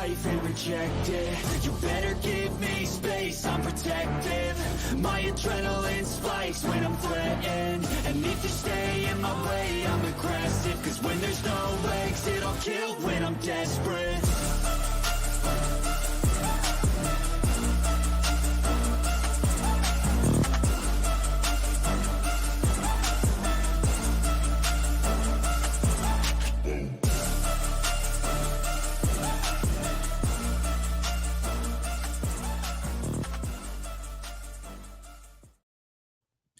life and reject it. You better give me space, I'm protective. My adrenaline spikes when I'm threatened. And if you stay in my way, I'm aggressive. Cause when there's no exit, I'll kill when I'm desperate.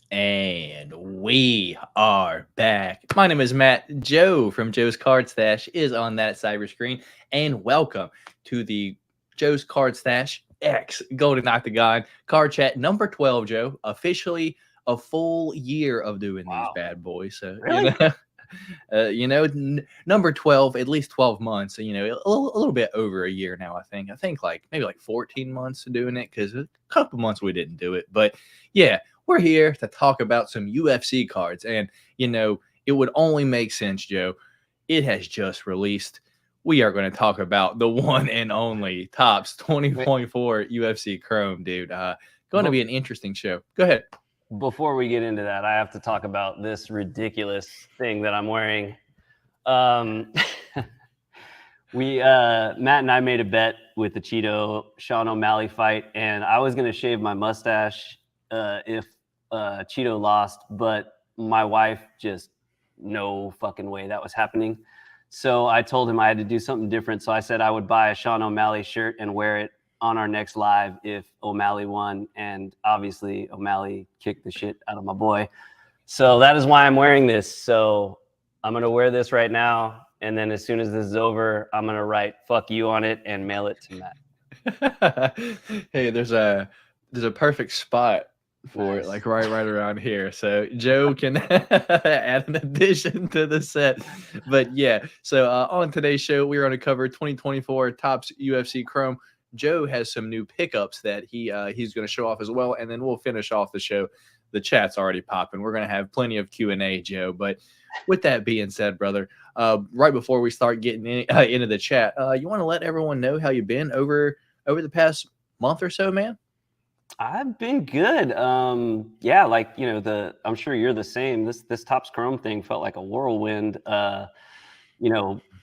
And we are back. My name is Matt. Joe from Joe's Card Stash is on that cyber screen. And welcome to the Joe's Card Stash X Golden Octagon Card Chat number 12, Joe. Officially a full year of doing these bad boys. So, really? Number 12, at least 12 months. So, a little bit over a year now, I think. Maybe like 14 months doing it because a couple months we didn't do it. But yeah. We're here to talk about some UFC cards. And, it would only make sense, Joe. It has just released. We are going to talk about the one and only Topps 2024 UFC Chrome, dude. Going to be an interesting show. Go ahead. Before we get into that, I have to talk about this ridiculous thing that I'm wearing. Matt and I made a bet with the Sean O'Malley fight, and I was going to shave my mustache if Cheeto lost, but my wife just no fucking way that was happening. So I told him I had to do something different. So I said I would buy a Sean O'Malley shirt and wear it on our next live if O'Malley won. And obviously O'Malley kicked the shit out of my boy. So that is why I'm wearing this. So I'm going to wear this right now. And then as soon as this is over, I'm going to write "fuck you" on it and mail it to Matt. Hey, there's a perfect spot for it, like right around here, so Joe can add an addition to the set. But yeah, so on today's show we're going to cover 2024 Topps UFC Chrome. Joe has some new pickups that he's going to show off as well, and then we'll finish off the show. The chat's already popping. We're going to have plenty of Q&A, Joe. But with that being said, brother, right before we start getting into the chat, you want to let everyone know how you've been over the past month or so, man? I've been good. Yeah, I'm sure you're the same. This Topps Chrome thing felt like a whirlwind.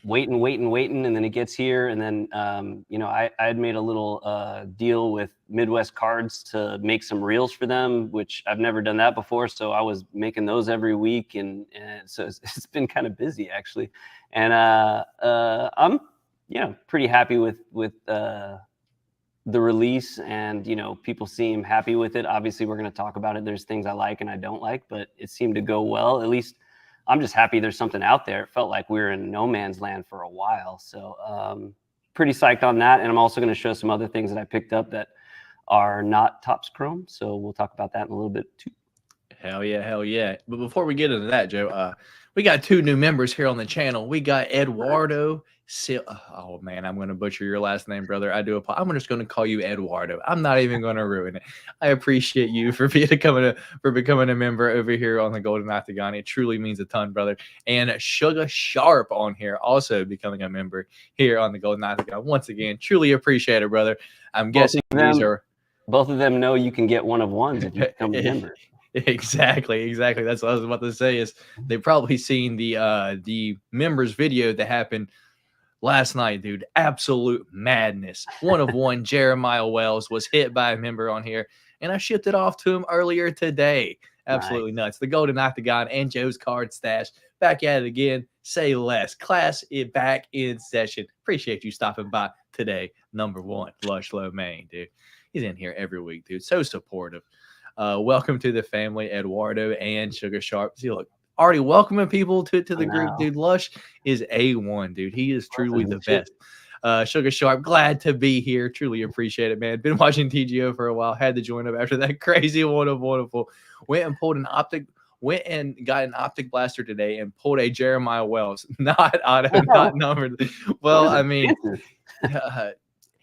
Waiting, and then it gets here, and then I had made a little deal with Midwest Cards to make some reels for them, which I've never done that before. So I was making those every week, and so it's been kind of busy actually. And I'm pretty happy with the release, and people seem happy with it. Obviously we're going to talk about it. There's things I like and I don't like, but it seemed to go well. At least I'm just happy there's something out there. It felt like we were in no man's land for a while. So pretty psyched on that. And I'm also going to show some other things that I picked up that are not Topps Chrome. So we'll talk about that in a little bit too. Hell yeah. But before we get into that, Joe, we got two new members here on the channel. We got Eduardo. Oh man, I'm going to butcher your last name, brother. I do apologize. I'm just going to call you Eduardo. I'm not even going to ruin it. I appreciate you for becoming a member over here on the Golden Octagon. It truly means a ton, brother. And Sugar Sharp on here also becoming a member here on the Golden Octagon. Once again, truly appreciate it, brother. I'm guessing these are both of them know you can get one of ones if you become a member. Exactly. That's what I was about to say. Is they've probably seen the members video that happened last night, dude. Absolute madness. One of one, Jeremiah Wells was hit by a member on here, and I shipped it off to him earlier today. Absolutely nuts. The Golden Octagon and Joe's Card Stash back at it again. Say less. Class it back in session. Appreciate you stopping by today. Number one, Lush Low Main, dude. He's in here every week, dude. So supportive. Welcome to the family, Eduardo and Sugar Sharp. See, look, already welcoming people to the group, dude. Lush is A1, dude. He is truly the best. Sugar Sharp, glad to be here. Truly appreciate it, man. Been watching TGO for a while. Had to join up after that crazy wonderful. Went and got an optic blaster today and pulled a Jeremiah Wells. Not auto, not numbered. Well, I mean,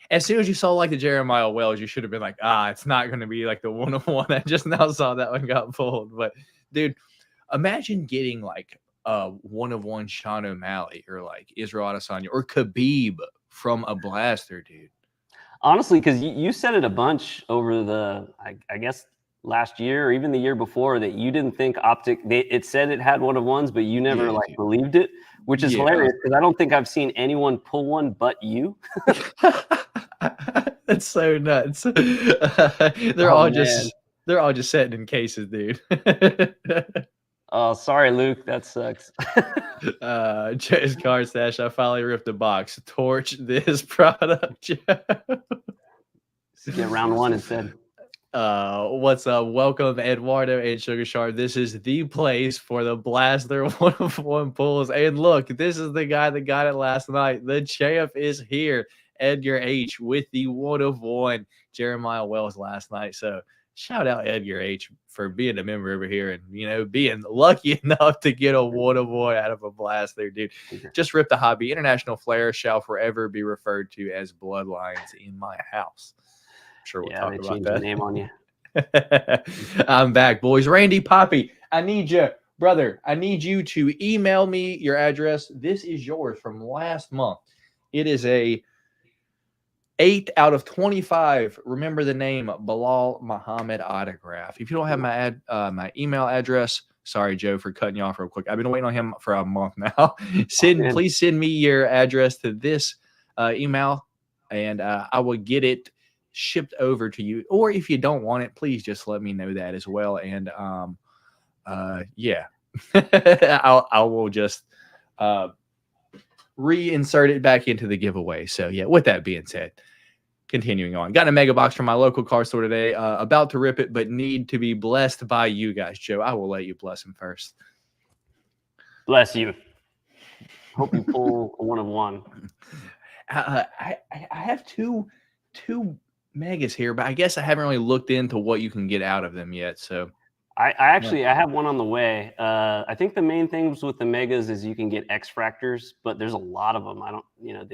as soon as you saw like the Jeremiah Wells, you should have been like, it's not going to be like the one of one. I just now saw that one got pulled. But dude, imagine getting like one of one Sean O'Malley or like Israel Adesanya or Khabib from a blaster, dude. Honestly, because you said it a bunch over the, I guess, last year or even the year before that you didn't think it said it had one of ones, but you never Yeah, like dude. believed it, which is Yeah. hilarious because I don't think I've seen anyone pull one but you. That's so nuts. They're Oh, all man. just sitting in cases, dude. Oh, sorry, Luke. That sucks. Joe's card stash. I finally ripped the box. Torch this product, Joe. Let's get round one instead. What's up? Welcome, Eduardo and Sugar Sharp. This is the place for the Blaster 1-of-1 pulls. And look, this is the guy that got it last night. The champ is here, Edgar H, with the 1-of-1 Jeremiah Wells last night. So shout out Edgar H for being a member over here and, you know, being lucky enough to get a 1-of-1 out of a blaster, dude. Just rip the hobby. International Flair shall forever be referred to as bloodlines in my house. Sure, we'll talk about that. The name on you. I'm back, boys. Randy Poppy, I need you, brother. I need you to email me your address. This is yours from last month. It is a 8 out of 25. Remember the name, Bilal Muhammad autograph. If you don't have my email address, sorry, Joe, for cutting you off real quick. I've been waiting on him for a month now. Please send me your address to this email, and I will get it shipped over to you. Or if you don't want it, please just let me know that as well. And yeah, I will just reinsert it back into the giveaway. So yeah, with that being said, continuing on, got a mega box from my local car store today. About to rip it, but need to be blessed by you guys. Joe, I will let you bless him first. Bless you. Hope you pull a 1-of-1. I have two megas here, but I guess I haven't really looked into what you can get out of them yet. So I have one on the way. I think the main things with the megas is you can get X fractors, but there's a lot of them. I don't, you know,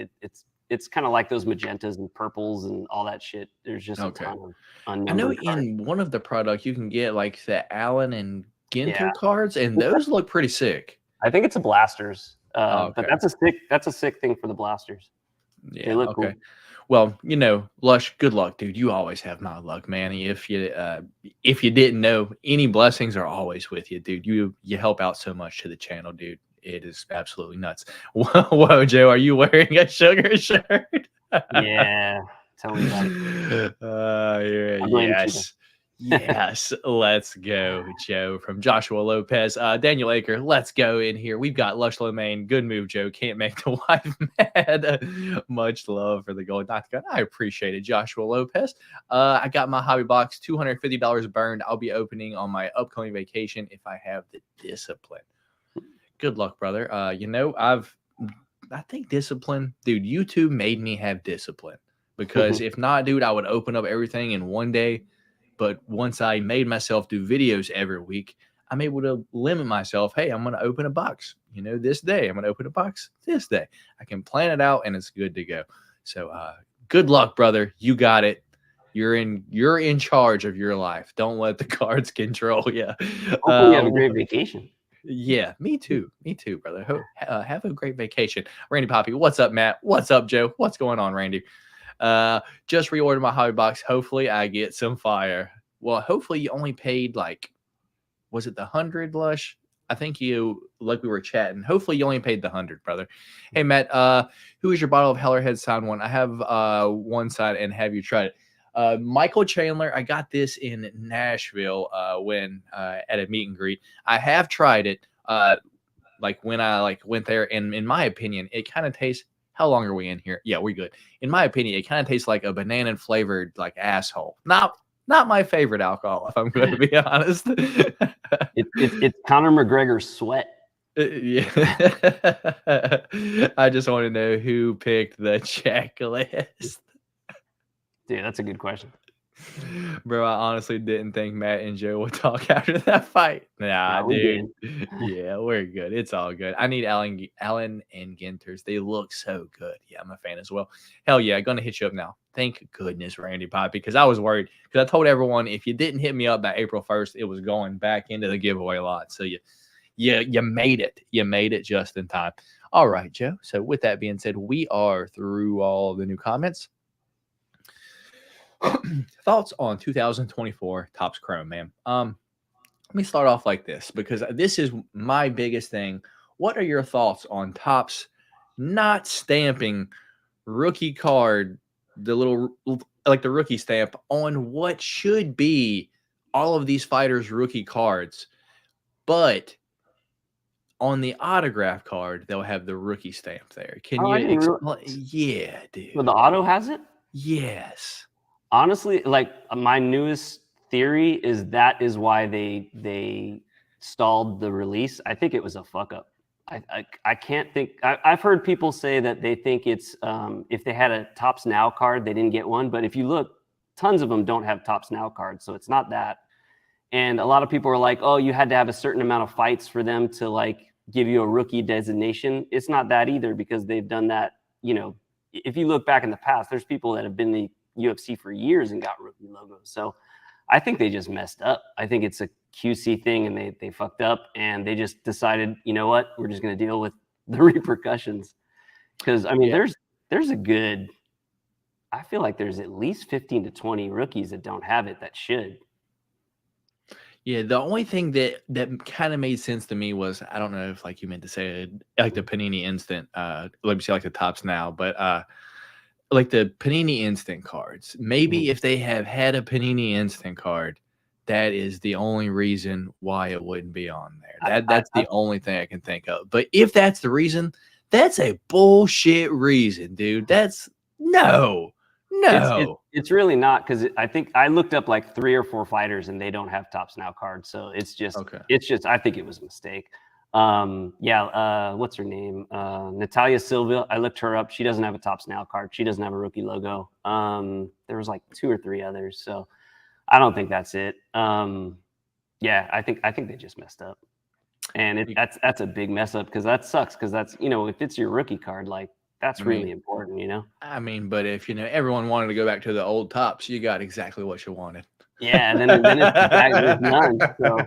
it's kind of like those magentas and purples and all that shit. There's just a ton of unnumbered I know cards. in one of the products you can get like the Allen and Ginter cards, and those look pretty sick. I think it's a blasters, but that's a sick thing for the blasters. Yeah, they look cool. Well, you know, Lush, good luck, dude. You always have my luck, man. If you didn't know, any blessings are always with you, dude. You help out so much to the channel, dude. It is absolutely nuts. Whoa, Joe, are you wearing a Sugar shirt? Yeah, tell me about it. Yes. Yes, let's go, Joe. From Joshua Lopez, Daniel Aker, let's go in here. We've got Lush Lomain. Good move, Joe. Can't make the wife mad. Much love for the Golden Octagon. I appreciate it, Joshua Lopez. I got my hobby box, $250 burned. I'll be opening on my upcoming vacation if I have the discipline. Good luck, brother. You know, I think discipline, dude. YouTube made me have discipline because if not, dude, I would open up everything in one day. But once I made myself do videos every week, I'm able to limit myself. Hey, I'm going to open a box, you know, this day. I'm going to open a box this day. I can plan it out and it's good to go. So good luck, brother. You got it. You're in charge of your life. Don't let the cards control you. Hopefully you have a great vacation. Yeah, me too. Me too, brother. Have a great vacation. Randy Poppy, what's up, Matt? What's up, Joe? What's going on, Randy? Just reordered my hobby box. Hopefully I get some fire. Well, hopefully you only paid like, was it the 100, Lush? I think you, like we were chatting. Hopefully you only paid the 100, brother. Hey, Matt, who is your bottle of Hellerhead signed one? I have one side, and have you tried it? Michael Chandler, I got this in Nashville when at a meet and greet. I have tried it like when I went there, and in my opinion, it kind of tastes. How long are we in here? Yeah, we're good. In my opinion, it kind of tastes like a banana flavored like asshole. Not my favorite alcohol, if I'm going to be honest. It's Conor McGregor's sweat. Yeah. I just want to know who picked the checklist. Dude, that's a good question. Bro, I honestly didn't think Matt and Joe would talk after that fight. Nah, dude. Yeah, we're good. It's all good. I need Allen and Ginters. They look so good. Yeah, I'm a fan as well. Hell yeah, gonna hit you up now. Thank goodness, Randy Poppy, because I was worried. Because I told everyone if you didn't hit me up by April 1st, it was going back into the giveaway lot. So you made it. You made it just in time. All right, Joe. So with that being said, we are through all the new comments. Thoughts on 2024 Topps Chrome, man. Let me start off like this because this is my biggest thing. What are your thoughts on Topps not stamping rookie card, the little like the rookie stamp on what should be all of these fighters' rookie cards, but on the autograph card they'll have the rookie stamp there? Can Oh, you I didn't realize. explain? Yeah, So the dude. auto has it? Yes. Honestly, like my newest theory is that is why they stalled the release. I think it was a fuck up. I can't think. I've heard people say that they think it's if they had a Topps Now card, they didn't get one. But if you look, tons of them don't have Topps Now cards, so it's not that. And a lot of people are like, oh, you had to have a certain amount of fights for them to like give you a rookie designation. It's not that either because they've done that. You know, if you look back in the past, there's people that have been the UFC for years and got rookie logos. So I think they just messed up. I think it's a QC thing and they fucked up and they just decided, you know what, we're just going to deal with the repercussions. Because I mean, there's a good, I feel like there's at least 15 to 20 rookies that don't have it that should. Yeah, the only thing that kind of made sense to me was, I don't know if like you meant to say it, like the Panini Instant, let me see like the Topps Now, but like the Panini Instant cards. Maybe if they have had a Panini Instant card, that is the only reason why it wouldn't be on there. That's the only thing I can think of. But if that's the reason, that's a bullshit reason, dude. That's no. It's really not, because I think I looked up like 3 or 4 fighters and they don't have Topps Now cards. So it's just I think it was a mistake. What's her name? Natalia Silva. I looked her up. She doesn't have a Topps Now card. She doesn't have a rookie logo. There was like 2 or 3 others. So I don't think that's it. I think they just messed up. And that's a big mess up because that sucks, because that's, you know, if it's your rookie card, like that's really important, you know? I mean, but if, you know, everyone wanted to go back to the old Topps, you got exactly what you wanted. Yeah, and then it's there's none. So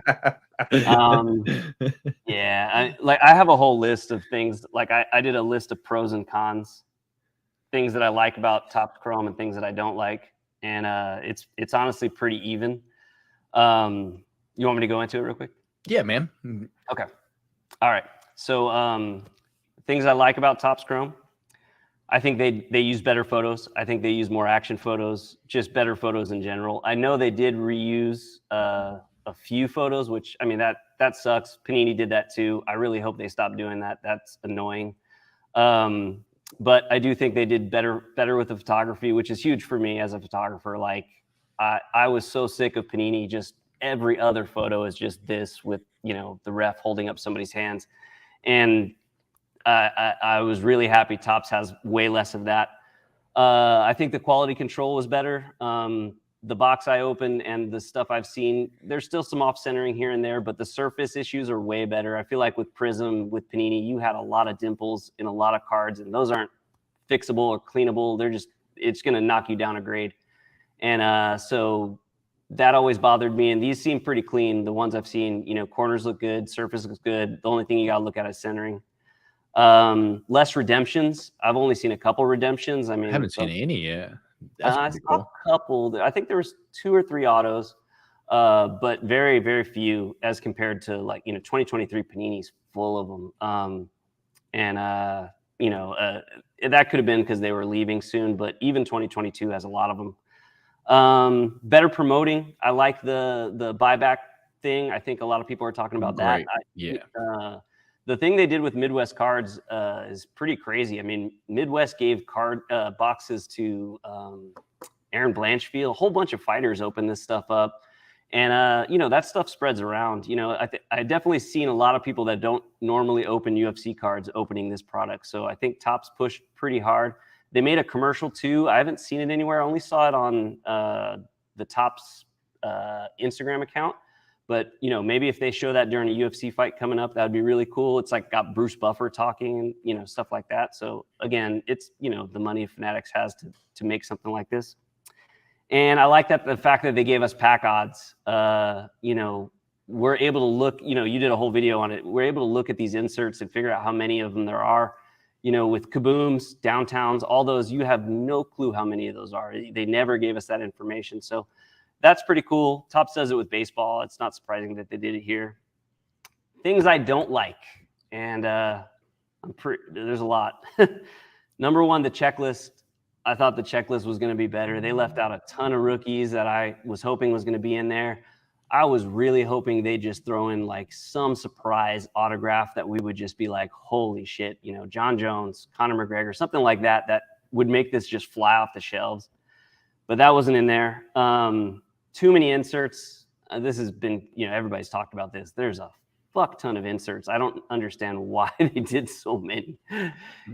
I have a whole list of things. Like I did a list of pros and cons, things that I like about Topps Chrome and things that I don't like. And it's honestly pretty even. You want me to go into it real quick? Yeah, man. Okay. All right. So things I like about Topps Chrome. I think they use better photos. I think they use more action photos, just better photos in general. I know they did reuse a few photos, which, I mean, that sucks. Panini did that too. I really hope they stop doing that. That's annoying. But I do think they did better with the photography, which is huge for me as a photographer. Like I was so sick of Panini. Just every other photo is just this with, you know, the ref holding up somebody's hands. And I was really happy Topps has way less of that. I think the quality control was better. The box I opened and the stuff I've seen, there's still some off-centering here and there, but the surface issues are way better. I feel like with Prism, with Panini, you had a lot of dimples in a lot of cards, and those aren't fixable or cleanable. It's going to knock you down a grade. And so that always bothered me. And these seem pretty clean. The ones I've seen, you know, corners look good, surface looks good. The only thing you got to look at is centering. Less redemptions. I've only seen a couple redemptions. I mean, I haven't seen any yet. That's I pretty saw cool. a couple. I think there was 2 or 3 autos, but very, very few as compared to, like, you know, 2023 Panini's full of them. That could have been because they were leaving soon, but even 2022 has a lot of them. Better promoting. I like the buyback thing. I think a lot of people are talking about that. The thing they did with Midwest cards is pretty crazy. I mean, Midwest gave card boxes to Aaron Blanchfield. A whole bunch of fighters opened this stuff up. And, you know, that stuff spreads around. You know, I definitely seen a lot of people that don't normally open UFC cards opening this product. So I think Topps pushed pretty hard. They made a commercial too. I haven't seen it anywhere. I only saw it on the Topps Instagram account. But, you know, maybe if they show that during a UFC fight coming up, that would be really cool. It's like got Bruce Buffer talking and, you know, stuff like that. So, again, it's, you know, the money Fanatics has to make something like this. And I like that the fact that they gave us pack odds. You know, we're able to look, you know, you did a whole video on it. We're able to look at these inserts and figure out how many of them there are. You know, with Kabooms, Downtowns, all those, you have no clue how many of those are. They never gave us that information. So that's pretty cool. Topps does it with baseball. It's not surprising that they did it here. Things I don't like, and there's a lot. Number one, the checklist. I thought the checklist was going to be better. They left out a ton of rookies that I was hoping was going to be in there. I was really hoping they'd just throw in like some surprise autograph that we would just be like, holy shit, you know, John Jones, Conor McGregor, something like that, that would make this just fly off the shelves. But that wasn't in there. Too many inserts. This has been, you know, everybody's talked about this. There's a fuck ton of inserts. I don't understand why they did so many.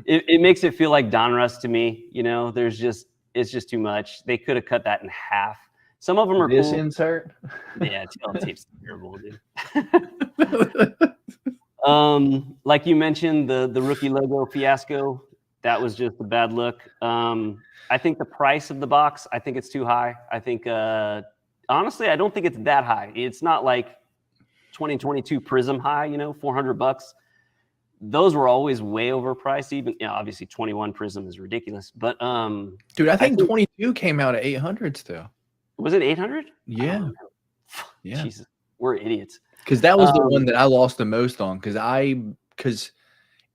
It makes it feel like Donruss to me. You know, it's just too much. They could have cut that in half. Some of them are this cool. Insert. Yeah, TL tape's terrible, dude. Like you mentioned, the rookie logo fiasco. That was just a bad look. I think the price of the box, I think it's too high. I think honestly, I don't think it's that high. It's not like 2022 Prism high, you know, $400. Those were always way overpriced. Even, you know, obviously 21 Prism is ridiculous, but dude, I think 22 came out at 800 still. Was it 800? Yeah. Yeah. Jesus, we're idiots. Because that was the one that I lost the most on. Because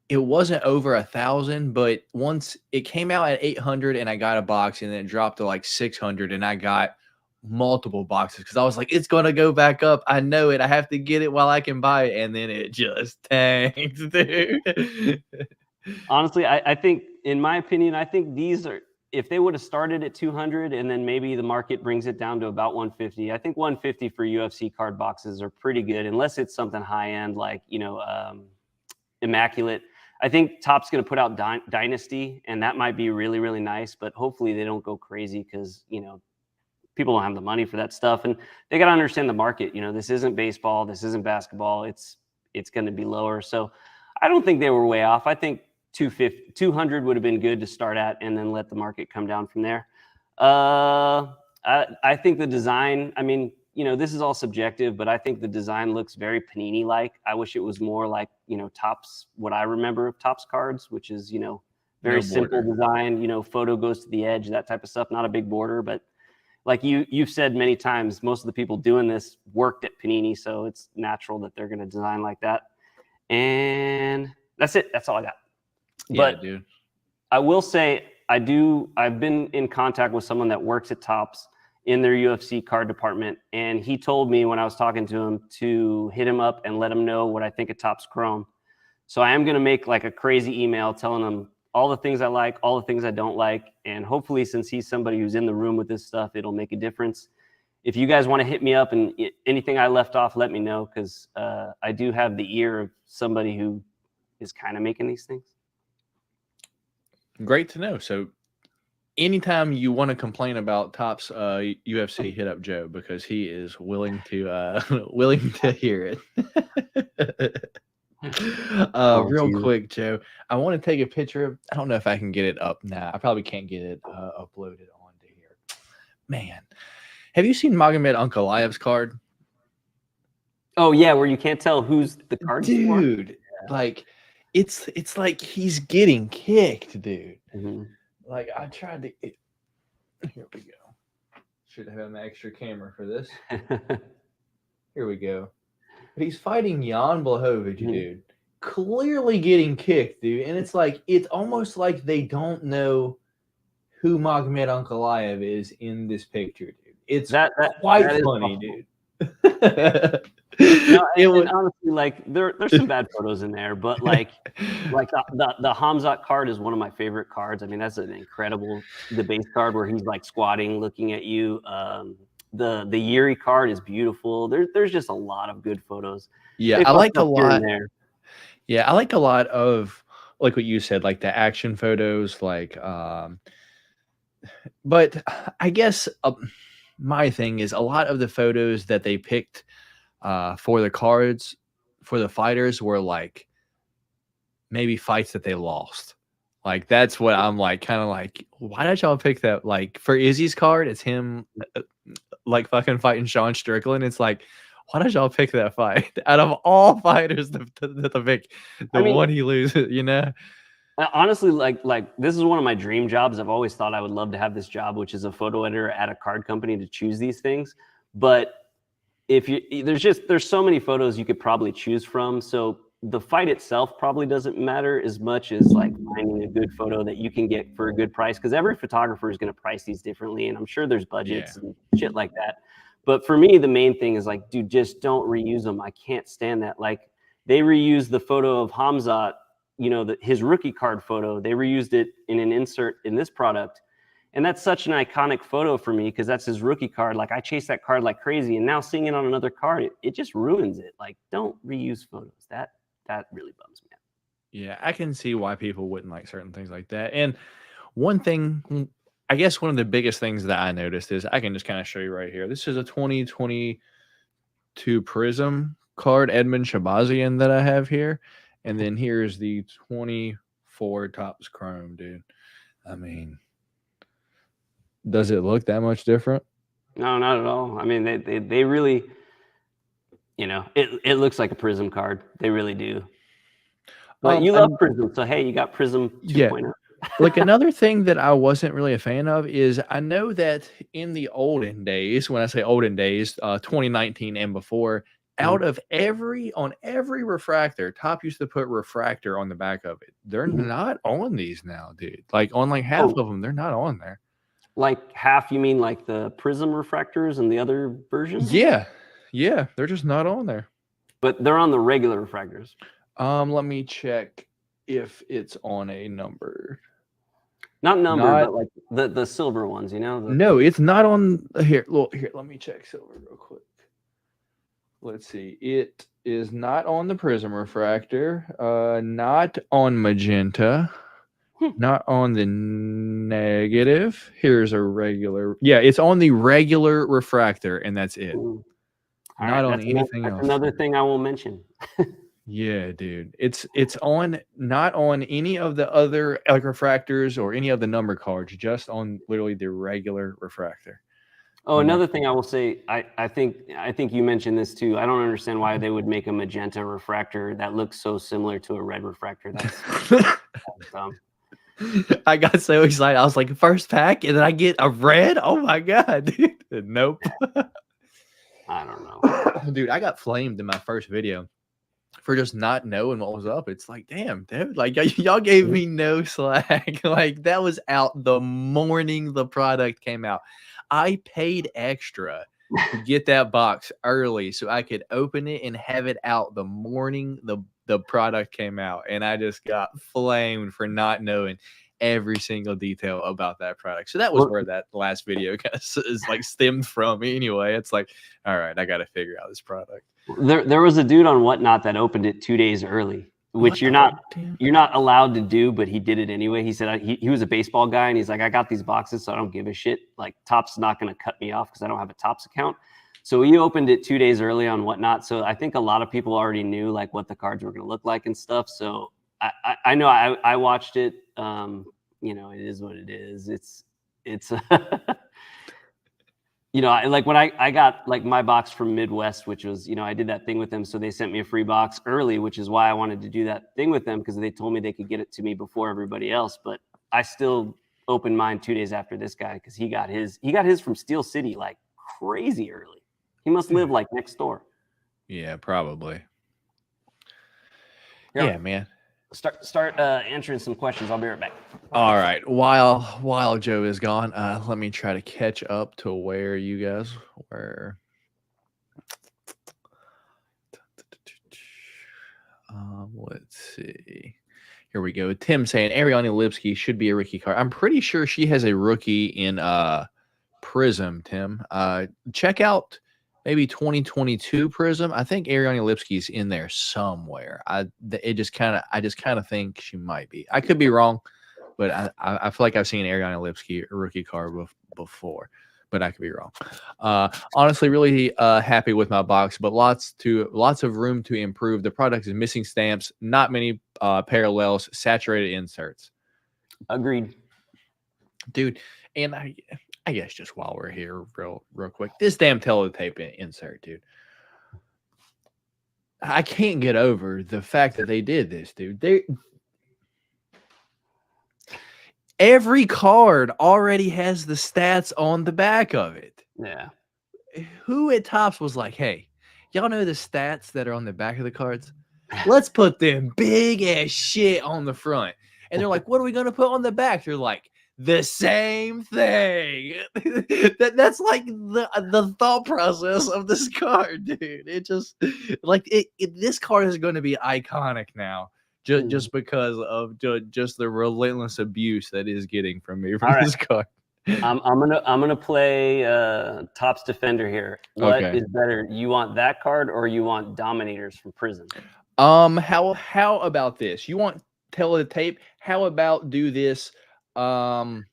it wasn't over 1,000, but once it came out at 800 and I got a box, and then it dropped to like 600, and I got multiple boxes because I was like, it's gonna go back up. I know it. I have to get it while I can buy it, and then it just tanks, dude. Honestly, I think, in my opinion, I think these are, if they would have started at 200 and then maybe the market brings it down to about 150, I think 150 for UFC card boxes are pretty good, unless it's something high end like, you know, Immaculate. I think Topps going to put out Dynasty, and that might be really, really nice, but hopefully they don't go crazy because, you know, people don't have the money for that stuff, and they got to understand the market. You know, this isn't baseball, this isn't basketball. It's going to be lower. So I don't think they were way off. I think 200 would have been good to start at, and then let the market come down from there. I think the design, I mean, you know, this is all subjective, but I think the design looks very Panini-like. I wish it was more like, you know, Topps, what I remember of Topps cards, which is, you know, very simple design, you know, photo goes to the edge, that type of stuff, not a big border. But like you've said many times, most of the people doing this worked at Panini, so it's natural that they're going to design like that. And that's it. That's all I got. Yeah, but dude, I will say I've been in contact with someone that works at Topps in their UFC card department, and he told me when I was talking to him to hit him up and let him know what I think of Topps Chrome. So I am going to make like a crazy email telling him all the things I like, all the things I don't like, and hopefully, since he's somebody who's in the room with this stuff, it'll make a difference. If you guys want to hit me up and anything I left off, let me know, because I do have the ear of somebody who is kind of making these things. Great to know. So anytime you want to complain about Topps UFC, hit up Joe, because he is willing to hear it. Real quick, Joe, I want to take a picture of, I don't know if I can get it up now. I probably can't get it uploaded onto here. Man, have you seen Magomed Ankalaev's card? Oh yeah, where you can't tell who's the card, dude. Yeah. Like it's like he's getting kicked, dude. Mm-hmm. Like I tried to. Here we go. Should have an extra camera for this. Here we go. But he's fighting Jan Blachowicz, dude. Clearly getting kicked, dude. And it's like, it's almost like they don't know who Magomed Ankalaev is in this picture, dude. It's quite funny, dude. No, and honestly, like there's some bad photos in there, but like the Hamzat card is one of my favorite cards. I mean, that's an incredible base card where he's like squatting, looking at you. The Yuri card is beautiful. There's just a lot of good photos. Yeah, I like a lot. Yeah, I like a lot of like what you said, like the action photos, like. But I guess my thing is a lot of the photos that they picked for the cards for the fighters were like maybe fights that they lost. Like that's what I'm like, kind of like, why did y'all pick that? Like for Izzy's card, it's him like fucking fighting Sean Strickland. It's like, Why did y'all pick that fight? Out of all fighters, the pick the one he loses, you know? Honestly, like this is one of my dream jobs. I've always thought I would love to have this job, which is a photo editor at a card company to choose these things. But if you there's so many photos you could probably choose from. So the fight itself probably doesn't matter as much as like finding a good photo that you can get for a good price, because every photographer is going to price these differently, and I'm sure there's budgets and shit like that. But for me, the main thing is like, dude, just don't reuse them. I can't stand that. Like, they reused the photo of Hamzat, you know, his rookie card photo. They reused it in an insert in this product. And that's such an iconic photo for me because that's his rookie card. Like, I chased that card like crazy, and now seeing it on another card, it just ruins it. Like, don't reuse photos. That really bums me out. Yeah, I can see why people wouldn't like certain things like that. And one thing, I guess one of the biggest things that I noticed is I can just kind of show you right here. This is a 2022 Prism card, Edmund Shabazian, that I have here. And then here's the 24 Topps Chrome, dude. I mean, does it look that much different? No, not at all. I mean, they really, you know, it looks like a Prism card. They really do. But you love Prism, so hey, you got Prism 2.0. Yeah. Like, another thing that I wasn't really a fan of is I know that in the olden days, when I say olden days, 2019 and before, out of every refractor, Top used to put refractor on the back of it. They're not on these now, dude. Like, on like half of them, they're not on there. Like half, you mean like the Prism refractors and the other versions? Yeah, they're just not on there. But they're on the regular refractors. Let me check if it's on a number. Not numbered, but like the silver ones, you know? No, it's not on here. Look, here, let me check silver real quick. Let's see. It is not on the Prism refractor, not on magenta, not on the negative. Here's a regular. Yeah, it's on the regular refractor, and that's it. Not on anything else. Another thing I will mention. Yeah, dude. It's on, not on any of the other like refractors or any of the number cards, just on literally the regular refractor. Oh, another thing I will say, I think you mentioned this too. I don't understand why they would make a magenta refractor that looks so similar to a red refractor. That's dumb. I got so excited. I was like, first pack, and then I get a red. Oh my god, dude. Nope. I don't know. Dude, I got flamed in my first video for just not knowing what was up. It's like, damn, dude, like y'all gave me no slack. Like, that was out the morning the product came out. I paid extra to get that box early so I could open it and have it out the morning the product came out. And I just got flamed for not knowing every single detail about that product. So that was where that last video is like stemmed from. Anyway, it's like, all right, I got to figure out this product. There was a dude on Whatnot that opened it 2 days early, which you're not allowed to do, but he did it anyway. He said he was a baseball guy, and he's like, I got these boxes, so I don't give a shit. Like, Topps is not going to cut me off because I don't have a Topps account. So he opened it 2 days early on Whatnot. So I think a lot of people already knew like what the cards were going to look like and stuff. So I know I watched it. You know, it is what it is. It's you know, like when I got like my box from Midwest, which was, you know, I did that thing with them. So they sent me a free box early, which is why I wanted to do that thing with them, because they told me they could get it to me before everybody else. But I still opened mine 2 days after this guy because he got his from Steel City like crazy early. He must live like next door. Yeah, probably. Yeah, man. Start answering some questions. I'll be right back. All right. While Joe is gone, let me try to catch up to where you guys were. Let's see. Here we go. Tim saying Ariane Lipsky should be a rookie card. I'm pretty sure she has a rookie in Prism, Tim. Check out maybe 2022 Prism. I think Ariane Lipsky's in there somewhere. I just kind of think she might be. I could be wrong, but I feel like I've seen Ariane Lipsky a rookie card before, but I could be wrong. Honestly, really happy with my box, but lots of room to improve. The product is missing stamps, not many parallels, saturated inserts. Agreed, dude. And I guess just while we're here, real quick, this damn teletape insert, dude. I can't get over the fact that they did this, dude. Every card already has the stats on the back of it. Yeah. Who at Topps was like, hey, y'all know the stats that are on the back of the cards? Let's put them big ass shit on the front. And they're like, what are we going to put on the back? They're like, the same thing. That's like the thought process of this card, dude. It just like this card is going to be iconic now. Just because of just the relentless abuse that is getting from me from this card. I'm gonna play Topps Defender here. What is better? You want that card or you want Dominators from Prison? How about this? You want tell the tape? How about do this? Name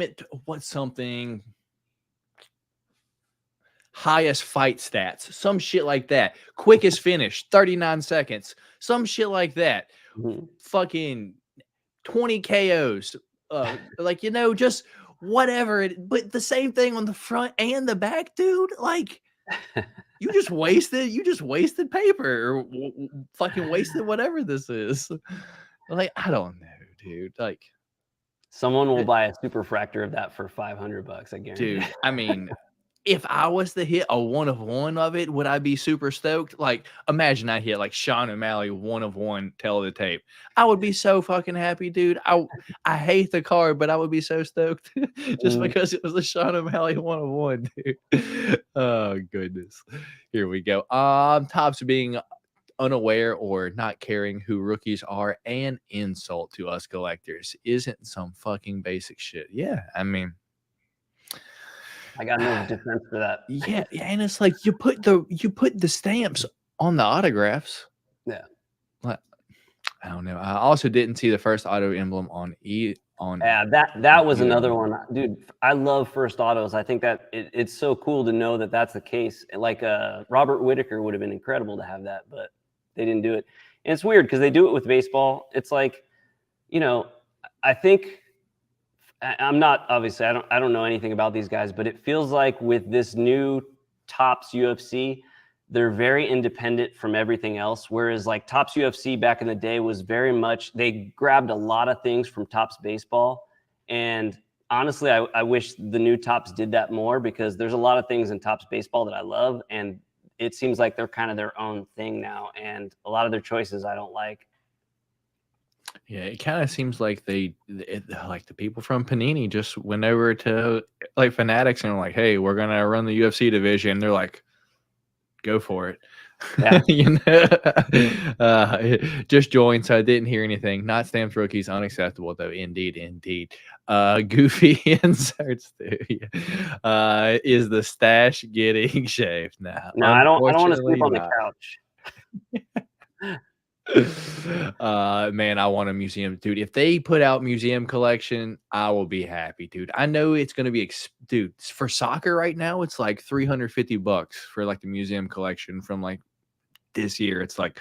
it what's something highest fight stats, some shit like that. Quickest finish, 39 seconds, some shit like that. Fucking 20 KOs. Like, you know, just whatever. But the same thing on the front and the back, dude. Like, you just wasted paper or fucking wasted whatever this is. Like, I don't know, dude. Like, someone will buy a superfractor of that for $500, I guarantee. Dude, I mean, if I was to hit a 1-of-1 of it, would I be super stoked? Like, imagine I hit like Sean O'Malley 1-of-1 tell the tape. I would be so fucking happy, dude. I hate the card, but I would be so stoked just because it was a Sean O'Malley 1-of-1, dude. Oh goodness. Here we go. Topps being unaware or not caring who rookies are an insult to us collectors. Isn't some fucking basic shit. Yeah, I mean, I got no defense for that. Yeah, and it's like you put the stamps on the autographs. Yeah. Like, I don't know. I also didn't see the first auto emblem on Yeah, that was another one, dude. I love first autos. I think that it's so cool to know that that's the case. Like Robert Whitaker would have been incredible to have that, but they didn't do it. And it's weird because they do it with baseball. It's like, you know, I think. I'm not obviously I don't know anything about these guys, but it feels like with this new Topps UFC, they're very independent from everything else. Whereas like Topps UFC back in the day was very much, they grabbed a lot of things from Topps baseball. And honestly, I wish the new Topps did that more because there's a lot of things in Topps baseball that I love. And it seems like they're kind of their own thing now. And a lot of their choices I don't like. Yeah, it kind of seems like like the people from Panini just went over to like Fanatics and were like, hey, we're going to run the UFC division. They're like, go for it. Yeah. You know, just joined, so I didn't hear anything. Not stamped rookies, unacceptable though. Indeed. Goofy inserts too. Is the stash getting shaved now? No, I don't want to sleep on the couch. Man, I want a museum, dude. If they put out museum collection, I will be happy, dude. I know it's gonna be dude, for soccer right now it's like $350 for like the museum collection from like this year. It's like,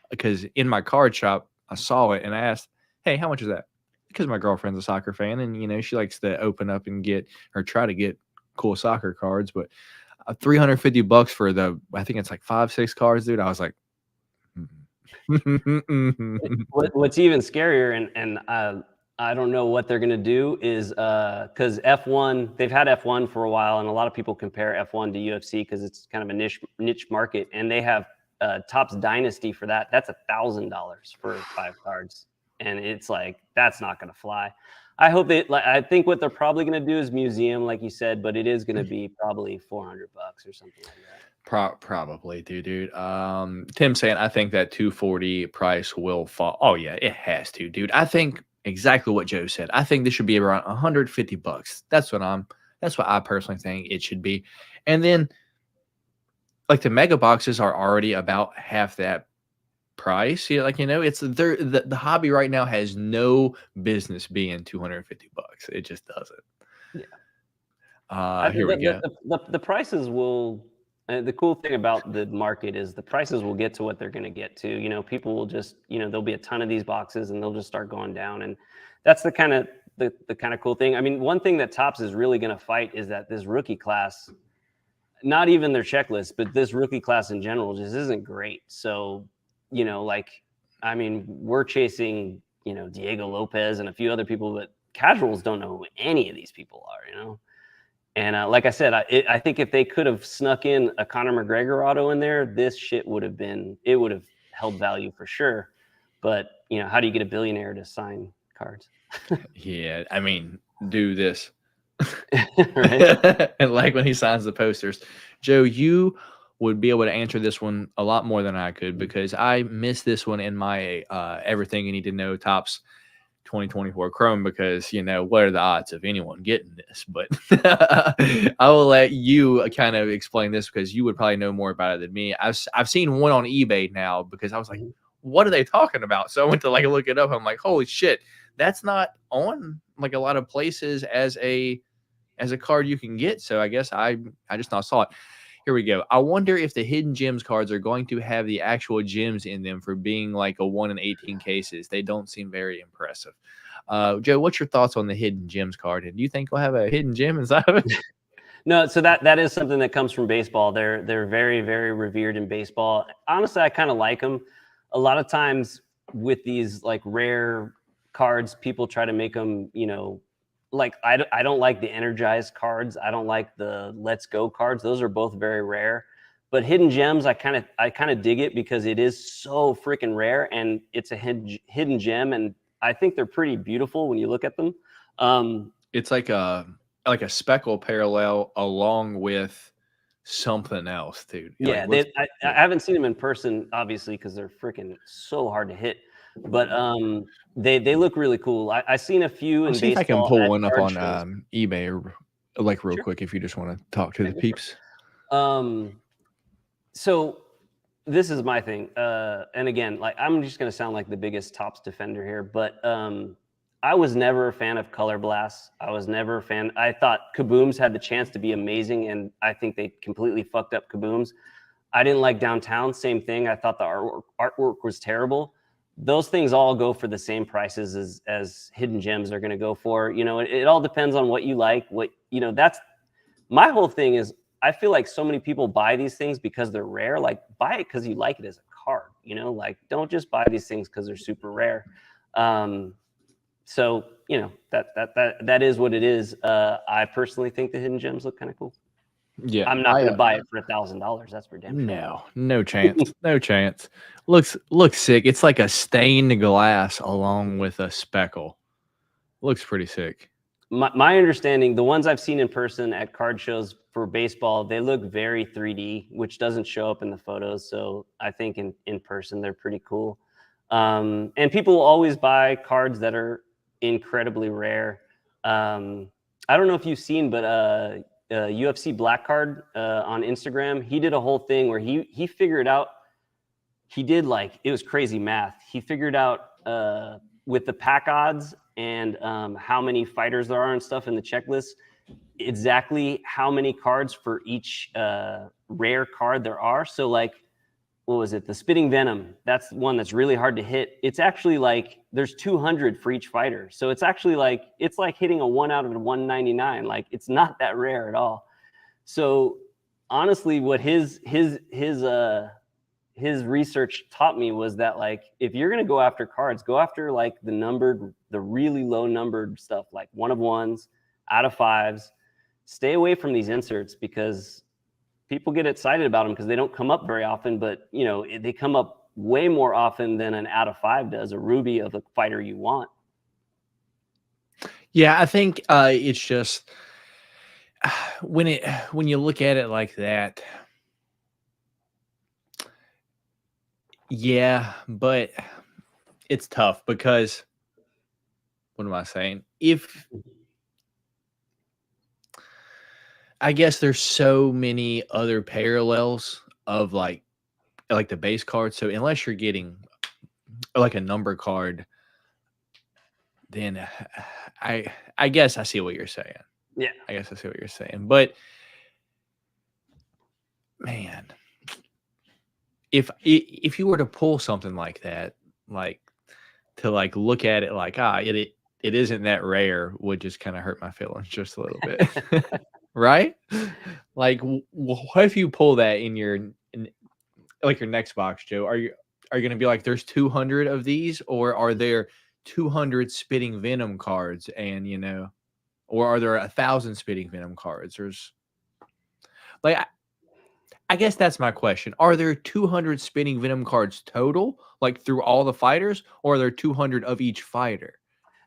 because in my card shop I saw it and I asked, hey, how much is that? Because my girlfriend's a soccer fan and you know she likes to open up and get or try to get cool soccer cards, but $350 for I think it's like 5-6 cards, dude. I was like, What's even scarier, and I don't know what they're going to do is because F1, they've had F1 for a while, and a lot of people compare F1 to UFC because it's kind of a niche market, and they have Topps Dynasty for that. That's $1,000 for 5 cards, and it's like that's not going to fly. I hope I think what they're probably going to do is museum, like you said, but it is going to be probably $400 or something like that. Probably, dude. Tim saying I think that 240 price will fall. Oh yeah, it has to, dude. I think exactly what Joe said. I think this should be around $150. That's what I personally think it should be. And then like the mega boxes are already about half that price. Yeah, like, you know, it's the hobby right now has no business being $250. It just doesn't. Yeah. Here we go. The prices will. The cool thing about the market is the prices will get to what they're going to get to. You know, people will just, you know, there'll be a ton of these boxes and they'll just start going down. And that's the kind of cool thing. I mean, one thing that Topps is really going to fight is that this rookie class, not even their checklist, but this rookie class in general just isn't great. So, you know, like, I mean, we're chasing, you know, Diego Lopez and a few other people, but casuals don't know who any of these people are, you know? And like I said, I think if they could have snuck in a Conor McGregor auto in there, this shit would have held value for sure. But, you know, how do you get a billionaire to sign cards? Yeah, I mean, do this. Right? And like when he signs the posters. Joe, you would be able to answer this one a lot more than I could because I missed this one in my everything you need to know Topps 2024 Chrome because, you know, what are the odds of anyone getting this? But I will let you kind of explain this because you would probably know more about it than me. I've seen one on eBay now because I was like, what are they talking about? So I went to like look it up. I'm like, holy shit, that's not on like a lot of places as a card you can get. So I guess I just not saw it. Here we go. I wonder if the hidden gems cards are going to have the actual gems in them for being like a 1 in 18 cases. They don't seem very impressive. Joe, what's your thoughts on the hidden gems card? And do you think we'll have a hidden gem inside of it? No, so that is something that comes from baseball. They're very, very revered in baseball. Honestly, I kind of like them. A lot of times with these like rare cards, people try to make them, you know, like I don't like the energized cards. I don't like the let's go cards. Those are both very rare. But hidden gems, I kind of dig it because it is so freaking rare and it's a hidden gem, and I think they're pretty beautiful when you look at them. It's like a speckle parallel along with something else, dude. Yeah, Like, I haven't seen them in person, obviously, because they're freaking so hard to hit. But they look really cool. I seen a few in see if baseball. I can pull one up card on shows. eBay or like real Sure. quick if you just want to talk to the peeps. So this is my thing. And again, like I'm just gonna sound like the biggest Topps defender here, but I was never a fan of Color Blasts. I was never a fan. I thought Kabooms had the chance to be amazing, and I think they completely fucked up Kabooms. I didn't like Downtown. Same thing. I thought the artwork was terrible. Those things all go for the same prices as hidden gems are going to go for. You know, it all depends on what you like. What, you know, that's my whole thing is I feel like so many people buy these things because they're rare. Like buy it because you like it as a card, you know, like don't just buy these things because they're super rare. So, you know, that is what it is. I personally think the hidden gems look kind of cool. Yeah, I'm not going to buy it for $1,000. That's for damn sure. No chance. No chance. Looks sick. It's like a stained glass along with a speckle. Looks pretty sick. My understanding, the ones I've seen in person at card shows for baseball, they look very 3D, which doesn't show up in the photos. So I think in person, they're pretty cool. And people will always buy cards that are incredibly rare. I don't know if you've seen, but UFC Black Card on Instagram, he did a whole thing where he figured out, he did like, it was crazy math. He figured out with the pack odds and how many fighters there are and stuff in the checklist, exactly how many cards for each rare card there are. So like, what was it? The Spitting Venom. That's one that's really hard to hit. It's actually like there's 200 for each fighter. So it's actually like, it's like hitting a 1 out of 199. Like it's not that rare at all. So honestly, what his research taught me was that like, if you're going to go after cards, go after like the really low numbered stuff, like 1 of 1s, out of 5s. Stay away from these inserts because people get excited about them because they don't come up very often, but you know, they come up way more often than an out of 5 does, a ruby of the fighter you want. Yeah, I think it's just when you look at it like that. Yeah, but it's tough because what am I saying? I guess there's so many other parallels of like the base card. So unless you're getting like a number card, then I guess I see what you're saying. Yeah, I guess I see what you're saying. But man, if you were to pull something like that, like to like look at it like it isn't that rare, would just kind of hurt my feelings just a little bit. right? Like, what if you pull that in like your next box, Joe? Are you gonna be like, there's 200 of these, or are there 200 spitting venom cards, and or are there 1,000 spitting venom cards? There's like, I guess that's my question. Are there 200 spitting venom cards total, like through all the fighters, or are there 200 of each fighter?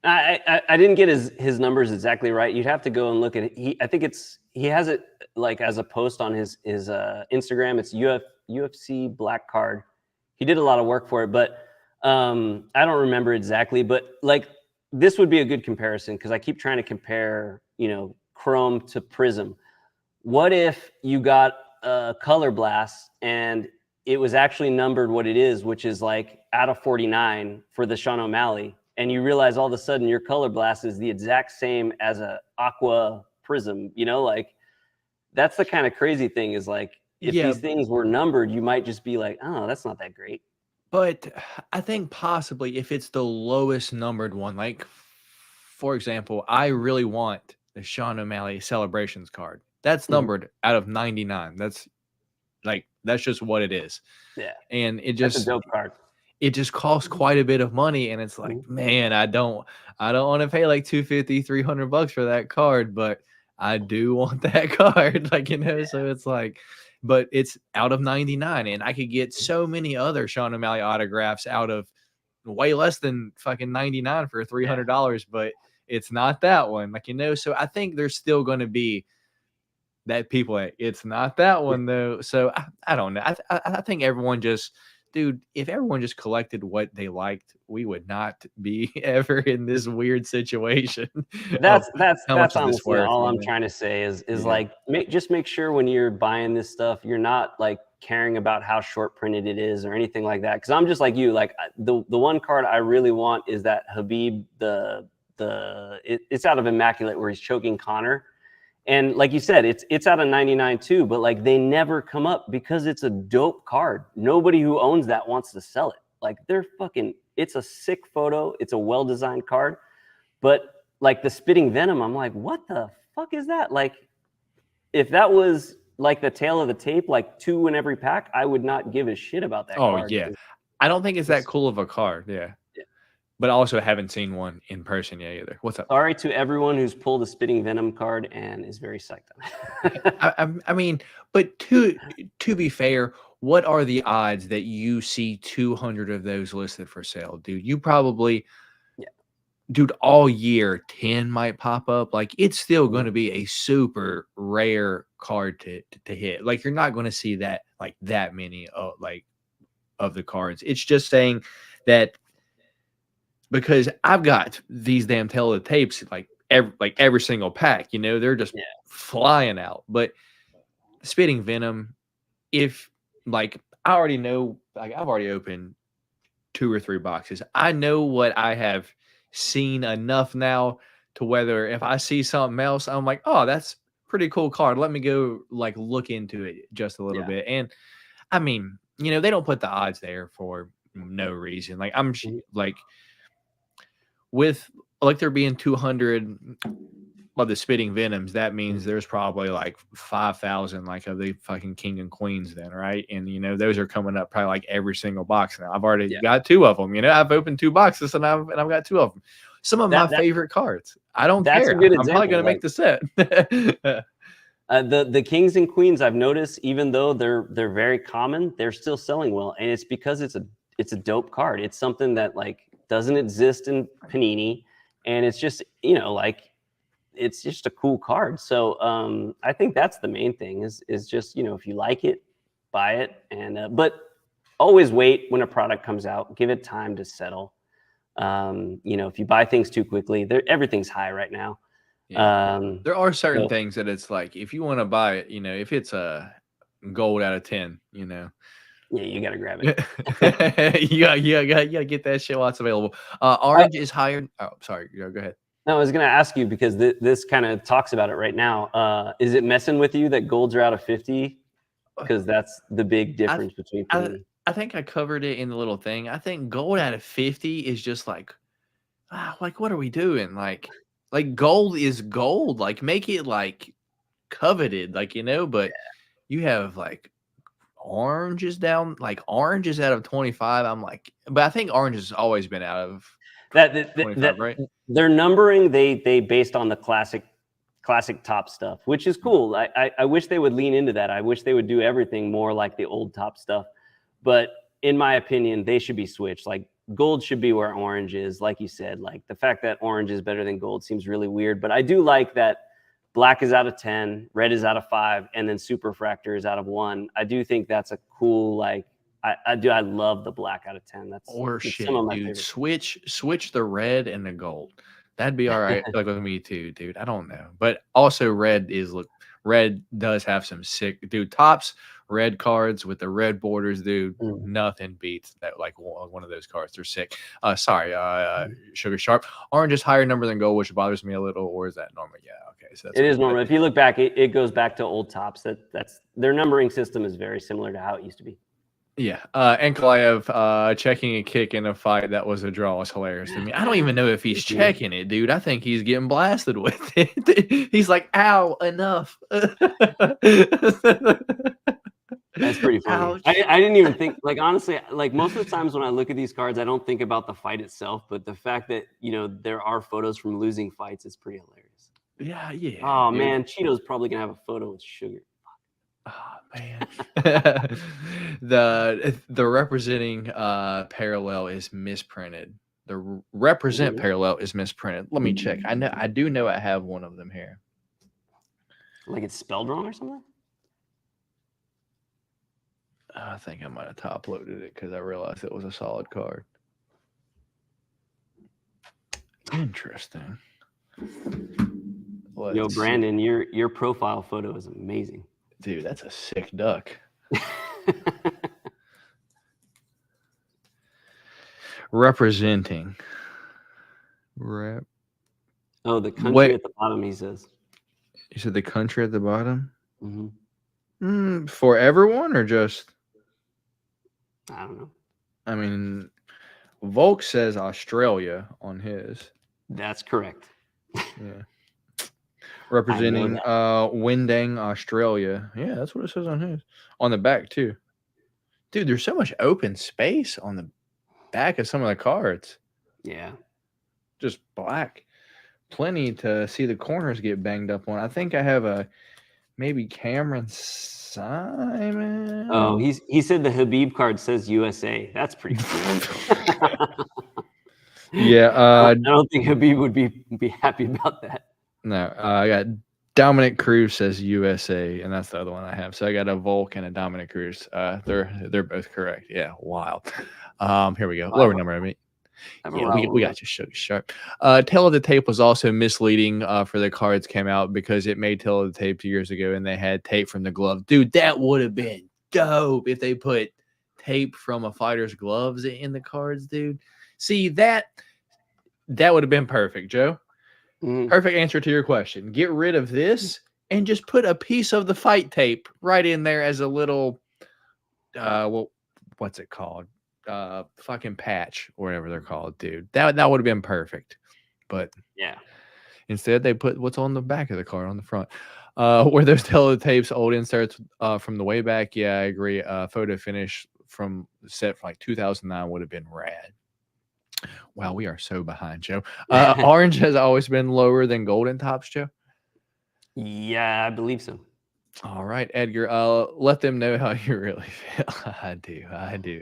I didn't get his numbers exactly right. You'd have to go and look at it. I think he has it like as a post on his Instagram. It's UFC Black Card. He did a lot of work for it, but I don't remember exactly. But like this would be a good comparison because I keep trying to compare, Chrome to Prism. What if you got a Color Blast and it was actually numbered what it is, which is like out of 49 for the Sean O'Malley, and you realize all of a sudden your Color Blast is the exact same as a Aqua Prism, like that's the kind of crazy thing is like, if these things were numbered, you might just be like, oh, that's not that great. But I think possibly if it's the lowest numbered one, like for example, I really want the Sean O'Malley Celebrations card. That's numbered out of 99. That's just what it is. Yeah. And That's a dope card. It just costs quite a bit of money, and it's like, man, I don't want to pay like $250, $300 for that card, but I do want that card, so it's like, but it's out of 99, and I could get so many other Sean O'Malley autographs out of way less than fucking 99 for $300, but it's not that one, so I think there's still going to be that people, it's not that one though. So I don't know. I think everyone just, dude, if everyone just collected what they liked, we would not be ever in this weird situation. That's honestly all I'm trying to say is like, just make sure when you're buying this stuff, you're not like caring about how short printed it is or anything like that. Cause I'm just like you, like the one card I really want is that Habib, it's out of Immaculate where he's choking Connor. And like you said, it's out of 99 too, but like they never come up because it's a dope card. Nobody who owns that wants to sell it. Like it's a sick photo. It's a well-designed card. But like the spitting venom, I'm like, what the fuck is that? Like if that was like the tail of the tape, like 2 in every pack, I would not give a shit about that card. Oh yeah. I don't think it's that cool of a card. Yeah. But I also haven't seen one in person yet either. What's up? Sorry to everyone who's pulled a spitting venom card and is very psyched on it. I mean, but to be fair, what are the odds that you see 200 of those listed for sale, dude? You probably, dude, all year 10 might pop up. Like it's still going to be a super rare card to hit. Like you're not going to see that like that many of the cards. It's just saying that. Because I've got these damn tail of the tapes like every single pack, they're just flying out. But spitting venom, if like I already know, like I've already opened 2 or 3 boxes. I know what I have seen enough now to whether if I see something else, I'm like, oh, that's pretty cool card. Let me go like look into it just a little bit. And I mean, they don't put the odds there for no reason. Like I'm like. With like there being 200 of the spitting venoms, that means there's probably like 5,000 like of the fucking king and queens then, right? And those are coming up probably like every single box now. I've already got 2 of them. I've opened 2 boxes and I've got 2 of them. Some of my favorite cards. I don't care. I'm probably gonna make the set. The kings and queens, I've noticed, even though they're very common, they're still selling well, and it's because it's a dope card. It's something that like doesn't exist in Panini, and it's just like it's just a cool card. So I think that's the main thing is just if you like it, buy it, and but always wait when a product comes out. Give it time to settle. If you buy things too quickly, everything's high right now. There are certain things that it's like if you want to buy it, if it's a gold out of 10, yeah, you gotta grab it. you gotta get that shit while it's available. Orange is higher. Oh, sorry. Go ahead. No, I was gonna ask you because this kind of talks about it right now. Is it messing with you that golds are out of 50? Because that's the big difference between. I think I covered it in the little thing. I think gold out of 50 is just like what are we doing? Like gold is gold. Like make it like coveted, like, but you have like oranges down, like oranges out of 25. I'm like, but I think orange has always been out of that 25, right? their numbering they based on the classic top stuff, which is cool. I wish they would lean into that. I wish they would do everything more like the old top stuff. But in my opinion, they should be switched. Like gold should be where orange is. Like you said, like the fact that orange is better than gold seems really weird. But I do like that black is out of 10, red is out of 5, and then super refractor is out of 1. I do think that's a cool, like, I love the black out of 10. That's Shit, some of my dude. favorites. Switch the red and the gold. That'd be all right. Like with me too, dude. I don't know, but also red does have some sick, dude. Topps red cards with the red borders, dude. Nothing beats that. Like one of those cards. They're sick. Sugar Sharp. Orange is higher number than gold, which bothers me a little. Or is that normal? Yeah, okay. So It is normal. If you look back, it goes back to old Topps. That's their numbering system is very similar to how it used to be. Yeah, Ankalaev checking a kick in a fight that was a draw is hilarious to me. I don't even know if he's checking it, dude. I think he's getting blasted with it. He's like, "Ow, enough." That's pretty funny. I didn't even think, like, honestly, like most of the times when I look at these cards, I don't think about the fight itself, but the fact that there are photos from losing fights is pretty hilarious. Yeah. Oh dude. man, Cheeto's probably gonna have a photo with Sugar. Oh man. the representing parallel is misprinted. The represent parallel is misprinted. Let me check. I do know I have one of them here. Like it's spelled wrong or something? I think I might have top loaded it because I realized it was a solid card. Interesting. Yo, Brandon, your profile photo is amazing. Dude, that's a sick duck. Representing. Oh, the country at the bottom, he says. You said the country at the bottom? Mm-hmm. For everyone or just? I don't know. I mean, Volk says Australia on his. That's correct. Yeah. Representing Windang, Australia. Yeah, that's what it says on his. On the back, too. Dude, there's so much open space on the back of some of the cards. Yeah. Just black. Plenty to see the corners get banged up on. I think I have a maybe Cameron Simon. Oh, he said the Habib card says USA. That's pretty cool. Yeah. I don't think Habib would be happy about that. No, I got Dominic Cruz says USA, and that's the other one I have. So I got a Volk and a Dominic Cruz. They're both correct. Yeah, wild. Here we go. Lower number, I mean. Yeah, we got you, Sugar Sharp. Tail of the Tape was also misleading for the cards came out because it made Tail of the Tape 2 years ago, and they had tape from the glove. Dude, that would have been dope if they put tape from a fighter's gloves in the cards, dude. See, that would have been perfect, Joe. Perfect answer to your question. Get rid of this and just put a piece of the fight tape right in there as a little, what's it called? Fucking patch or whatever they're called, dude. That would have been perfect. But yeah, instead they put what's on the back of the card on the front. Were those teletapes old inserts from the way back? Yeah, I agree. Photo finish from set from like 2009 would have been rad. Wow, we are so behind, Joe. Orange has always been lower than gold in Topps, Joe. Yeah, I believe so. All right, Edgar. Let them know how you really feel. I do,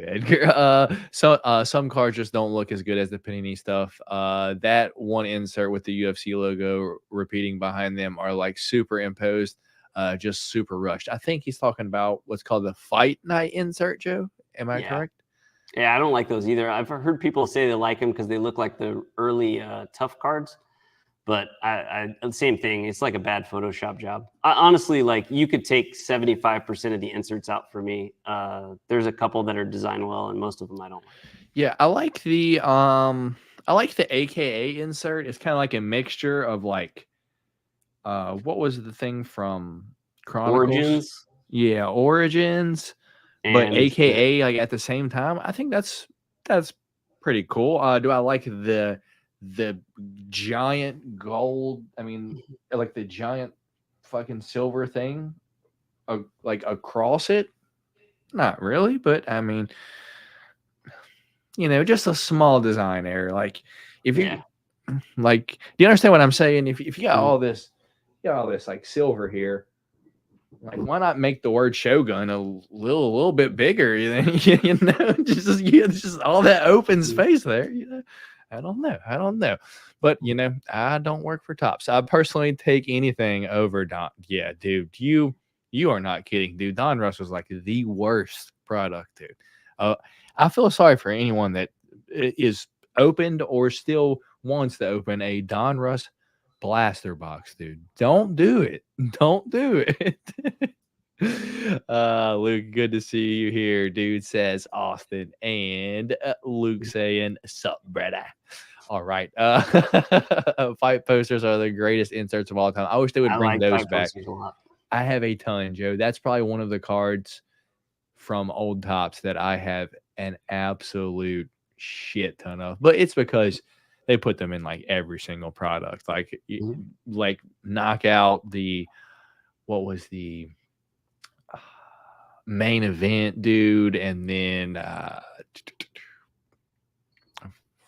Edgar. Some cards just don't look as good as the Panini stuff. That one insert with the UFC logo repeating behind them are like superimposed, just super rushed. I think he's talking about what's called the Fight Night insert, Joe. Am I correct? Yeah, I don't like those either. I've heard people say they like them because they look like the early tough cards. But I same thing. It's like a bad Photoshop job. Honestly, like you could take 75% of the inserts out for me. There's a couple that are designed well, and most of them I don't like. Yeah, I like the AKA insert. It's kind of like a mixture of like, what was the thing from Chronicles? Origins. Yeah, Origins. But AKA like at the same time, I think that's pretty cool. Do I like the giant gold? I mean, like the giant fucking silver thing like across it? Not really, but I mean, just a small design error. Like if you like, do you understand what I'm saying? If you got all this, like silver here, like why not make the word Shogun a little bit bigger? Just all that open space there. I don't know. But I don't work for Topps. I personally take anything over Don. Yeah, dude, you are not kidding, dude. Don Russ was like the worst product, dude. I feel sorry for anyone that is opened or still wants to open a Don Russ blaster box, dude. Don't do it. Don't do it. Luke, good to see you here. Dude says Austin, and Luke saying sup, brother. All right. Fight posters are the greatest inserts of all time. I wish they would bring those back. A lot. I have a ton, Joe. That's probably one of the cards from old Topps that I have an absolute shit ton of. But it's because they put them in like every single product. Like like knockout the what was the main event, dude, and then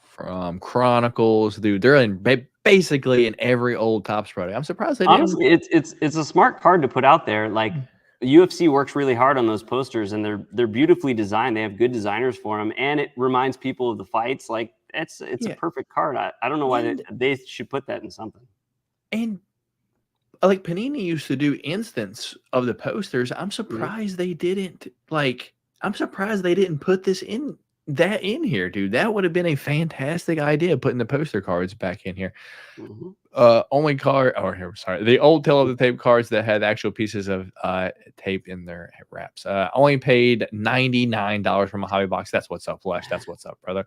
from Chronicles, dude. They're in basically in every old Topps product. I'm surprised they didn't. Honestly, it's a smart card to put out there. Like UFC works really hard on those posters, and they're beautifully designed. They have good designers for them, and it reminds people of the fights. Like it's a perfect card. I don't know why they should put that in something. And like Panini used to do instants of the posters. I'm surprised they didn't. Like I'm surprised they didn't put this in here, dude. That would have been a fantastic idea, putting the poster cards back in here. Only card, the old tale of the tape cards that had actual pieces of tape in their wraps. Only paid $99 from a hobby box. That's what's up, Flesh. That's what's up, brother.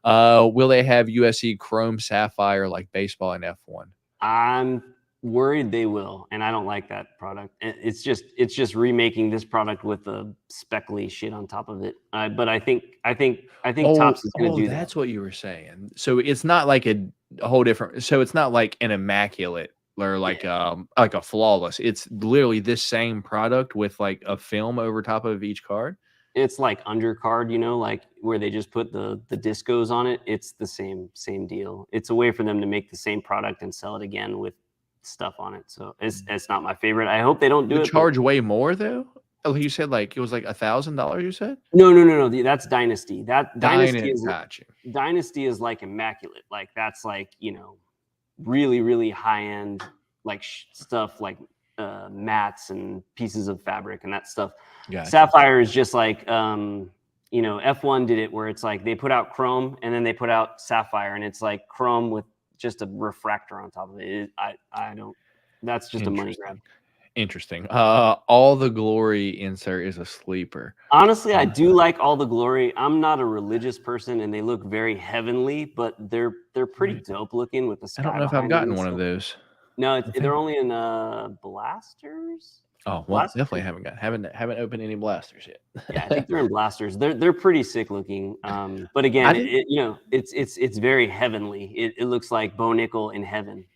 Will they have UFC Chrome Sapphire like baseball and F1? I'm worried they will, and I don't like that product. It's just remaking this product with the speckly shit on top of it. But I think Topps is going to do that. That's what you were saying. So it's not like a whole different. So it's not like an immaculate or like a flawless. It's literally this same product with like a film over top of each card. It's like undercard, like where they just put the discos on it. It's the same deal. It's a way for them to make the same product and sell it again with stuff on it. So it's not my favorite. I hope they don't do it. Charge way more though. Oh, you said like it was like $1,000. You said no. That's Dynasty. That Dynasty is like immaculate. Like that's like really really high end like stuff like mats and pieces of fabric and that stuff. Gotcha. Sapphire is just like F1 did it where it's like they put out Chrome and then they put out Sapphire and it's like Chrome with just a refractor on top of it. I don't. That's just a money grab. Interesting. All the Glory insert is a sleeper. Honestly, I do like All the Glory. I'm not a religious person, and they look very heavenly, but they're pretty dope looking with the sky. I don't know if I've gotten one of those. No, they're only in blasters. Oh well, definitely haven't opened any blasters yet. Yeah, I think they're in blasters. They're pretty sick looking. But again, it's very heavenly. It looks like Bo Nickel in heaven.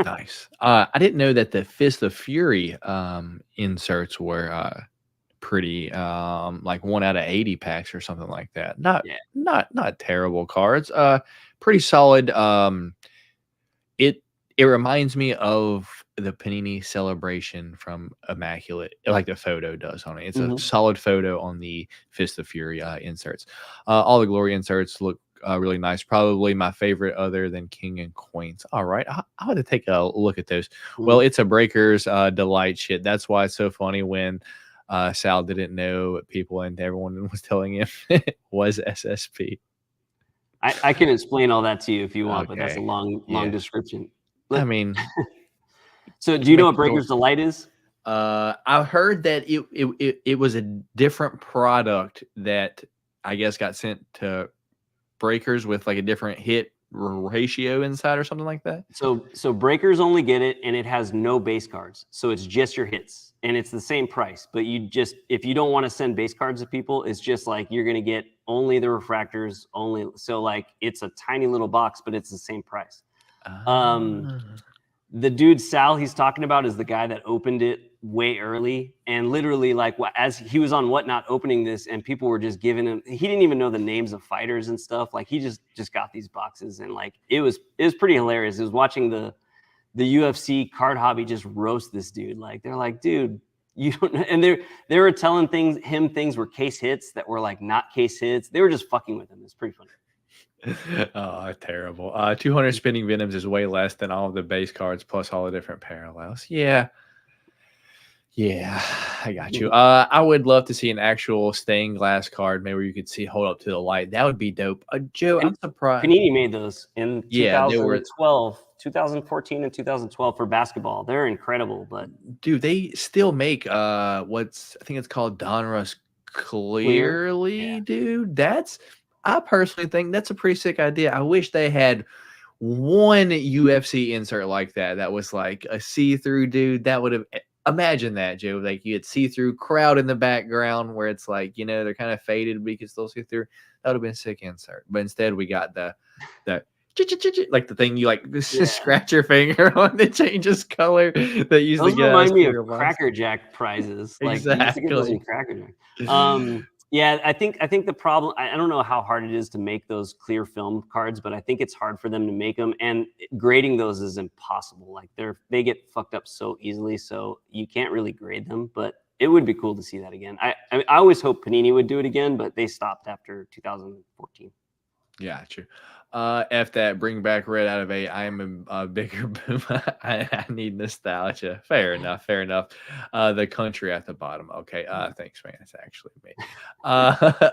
Nice. I didn't know that the Fist of Fury inserts were pretty like 1 out of 80 packs or something like that. Not terrible cards. Pretty solid. It reminds me of the Panini Celebration from Immaculate, like the photo does on it. It's a solid photo on the Fist of Fury inserts. All the Glory inserts look really nice. Probably my favorite other than King and Queens. All right. I want to take a look at those. Well, it's a Breakers Delight shit. That's why it's so funny when Sal didn't know people and everyone was telling him it was SSP. I can explain all that to you if you want, but that's a long description. I mean, so do you know what Breakers Delight is? I heard that it was a different product that I guess got sent to Breakers with like a different hit ratio inside or something like that. So Breakers only get it, and it has no base cards, so it's just your hits, and it's the same price. But if you don't want to send base cards to people, it's just like you're gonna get only the refractors only. So like it's a tiny little box, but it's the same price. The dude Sal he's talking about is the guy that opened it way early, and literally like as he was on Whatnot opening this, and people were just giving him. He didn't even know the names of fighters and stuff. Like he just got these boxes, and like it was pretty hilarious. It was watching the UFC card hobby just roast this dude. Like they're like, dude, you don't know. And they were telling him things were case hits that were like not case hits. They were just fucking with him. It's pretty funny. Oh, terrible. 200 spinning venoms is way less than all of the base cards plus all the different parallels. Yeah, I got you. I would love to see an actual stained glass card, maybe where you could see hold up to the light. That would be dope. Joe, I'm surprised. Panini made those in Yeah, 2012, 2014, and 2012 for basketball. They're incredible, but dude, they still make I think it's called Donruss Clearly, Yeah. dude. I personally think that's a pretty sick idea. I wish they had one UFC insert like that was like a see-through, dude. That would have, imagine that, Joe. Like you had see-through crowd in the background where it's like, they're kind of faded, but you can still see through. That would have been a sick insert. But instead we got the like the thing you like scratch your finger on that changes color that used those to get remind me of Cracker Jack prizes. Like exactly. you used to get those in Cracker Jack. Yeah, I think the problem, I don't know how hard it is to make those clear film cards, but I think it's hard for them to make them, and grading those is impossible. Like they get fucked up so easily, so you can't really grade them, but it would be cool to see that again. I always hope Panini would do it again, but they stopped after 2014. Yeah, true. F that, bring back red out of 8. I am a bigger boom. I need nostalgia. Fair enough. The country at the bottom. Okay. Thanks, man. It's actually me.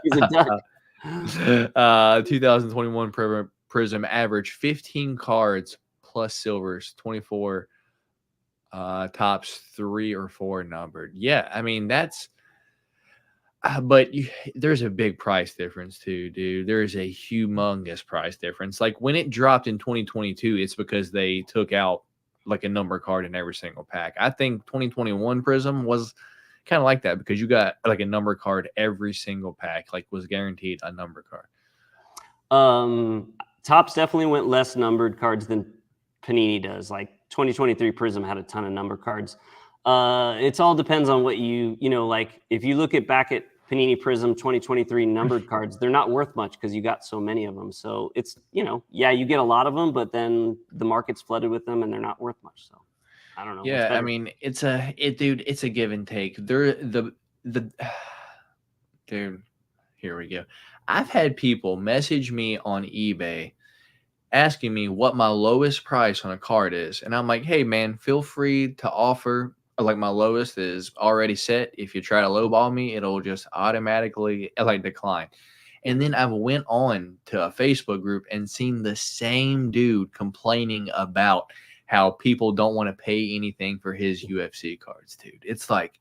He's a duck. 2021 Prism average 15 cards plus silvers, 24 tops 3 or 4 numbered. Yeah, I mean that's but there's a big price difference too, dude. There's a humongous price difference. Like when it dropped in 2022, it's because they took out like a number card in every single pack. I think 2021 Prism was kind of like that because you got like a number card every single pack, like was guaranteed a number card. Topps definitely went less numbered cards than Panini does. Like 2023 Prism had a ton of number cards. It all depends on what like if you look back at Panini Prism 2023 numbered cards, they're not worth much because you got so many of them. So it's, you get a lot of them, but then the market's flooded with them and they're not worth much. So I don't know. Yeah, I mean, it's a give and take. Dude, here we go. I've had people message me on eBay asking me what my lowest price on a card is. And I'm like, hey man, feel free to offer. Like my lowest is already set. If you try to lowball me, it'll just automatically like decline. And then I went on to a Facebook group and seen the same dude complaining about how people don't want to pay anything for his UFC cards, dude. It's like,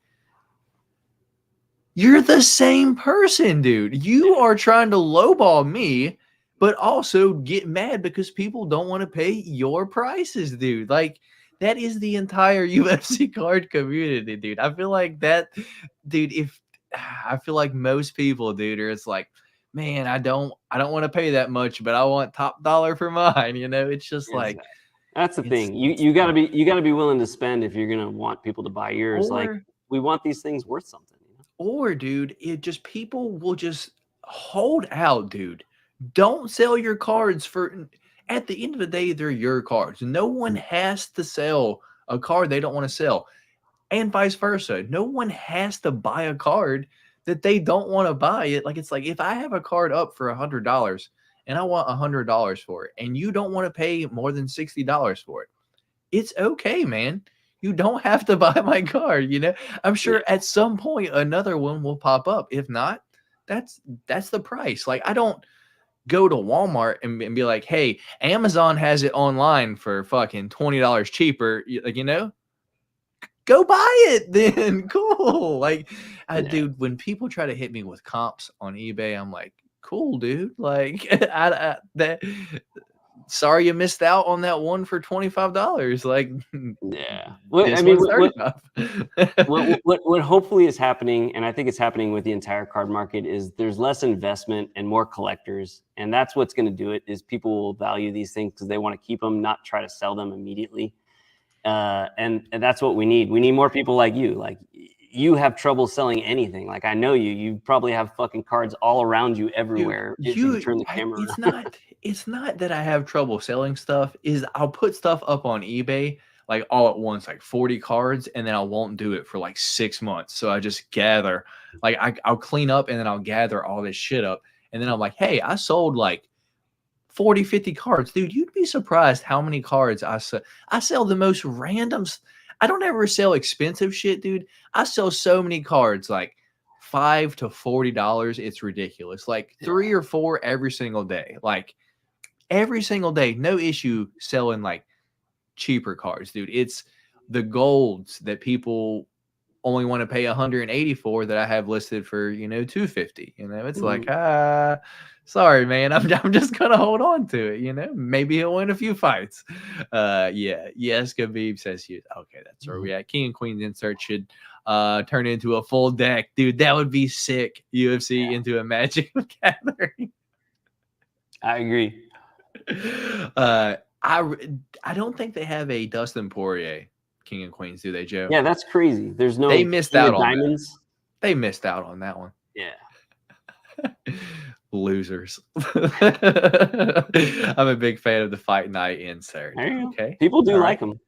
you're the same person, dude. You are trying to lowball me, but also get mad because people don't want to pay your prices, dude. Like, that is the entire UFC card community, dude. I feel like that, dude. I feel like most people, dude, are it's like, man, I don't want to pay that much, but I want top dollar for mine. It's just like that's the thing. You gotta be willing to spend if you're gonna want people to buy yours. Like we want these things worth something. Or, dude, people will just hold out, dude. Don't sell your cards for. At the end of the day, they're your cards. No one has to sell a card they don't want to sell. And vice versa. No one has to buy a card that they don't want to buy it. Like, it's like, if I have a card up for $100 and I want $100 for it, and you don't want to pay more than $60 for it, it's okay, man. You don't have to buy my card, I'm sure at some point another one will pop up. If not, that's the price. Like, I don't go to Walmart and be like, hey, Amazon has it online for fucking $20 cheaper. Go buy it then. Cool. Like, dude, when people try to hit me with comps on eBay, I'm like, cool, dude. Like, sorry you missed out on that one for $25. Like, yeah. Well, I mean, what hopefully is happening, and I think it's happening with the entire card market, is there's less investment and more collectors, and that's what's going to do it. Is people will value these things because they want to keep them, not try to sell them immediately. And that's what we need. We need more people like you. Like, you have trouble selling anything. Like, I know you probably have fucking cards all around you everywhere. Dude, If you can turn the camera around. it's not that I have trouble selling stuff, is I'll put stuff up on eBay like all at once, like 40 cards, and then I won't do it for like 6 months. So I just gather, like I'll clean up and then I'll gather all this shit up. And then I'm like, hey, I sold like 40, 50 cards. Dude, you'd be surprised how many cards I sell. I sell the most randoms. I don't ever sell expensive shit, dude. I sell so many cards, like $5 to $40. It's ridiculous. Like 3 or 4 every single day. Like every single day. No issue selling like cheaper cards, dude. It's the golds that people only want to pay 180 for that I have listed for, 250. It's like, sorry, man. I'm just gonna hold on to it. Maybe he'll win a few fights. Yes, Khabib says he. Okay, that's where we at. King and Queen's insert should turn into a full deck, dude. That would be sick. UFC into a Magic gathering. I agree. I don't think they have a Dustin Poirier King and Queens, do they, Joe? Yeah, that's crazy. There's no. They missed out on diamonds. That. They missed out on that one. Yeah. Losers. I'm a big fan of the Fight Night insert. Okay. People do like them.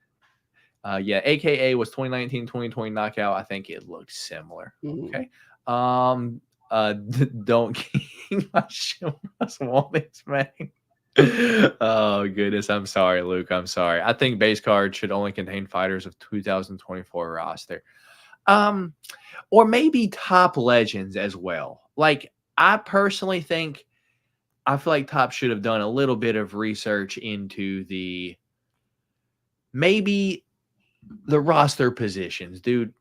AKA was 2019-2020 knockout. I think it looked similar. Okay. Don't king my shit must want this, man. Oh goodness, I'm sorry, Luke. I'm sorry. I think base cards should only contain fighters of 2024 roster. Or maybe top legends as well. Like, I personally think, I feel like Topps should have done a little bit of research into maybe the roster positions, dude.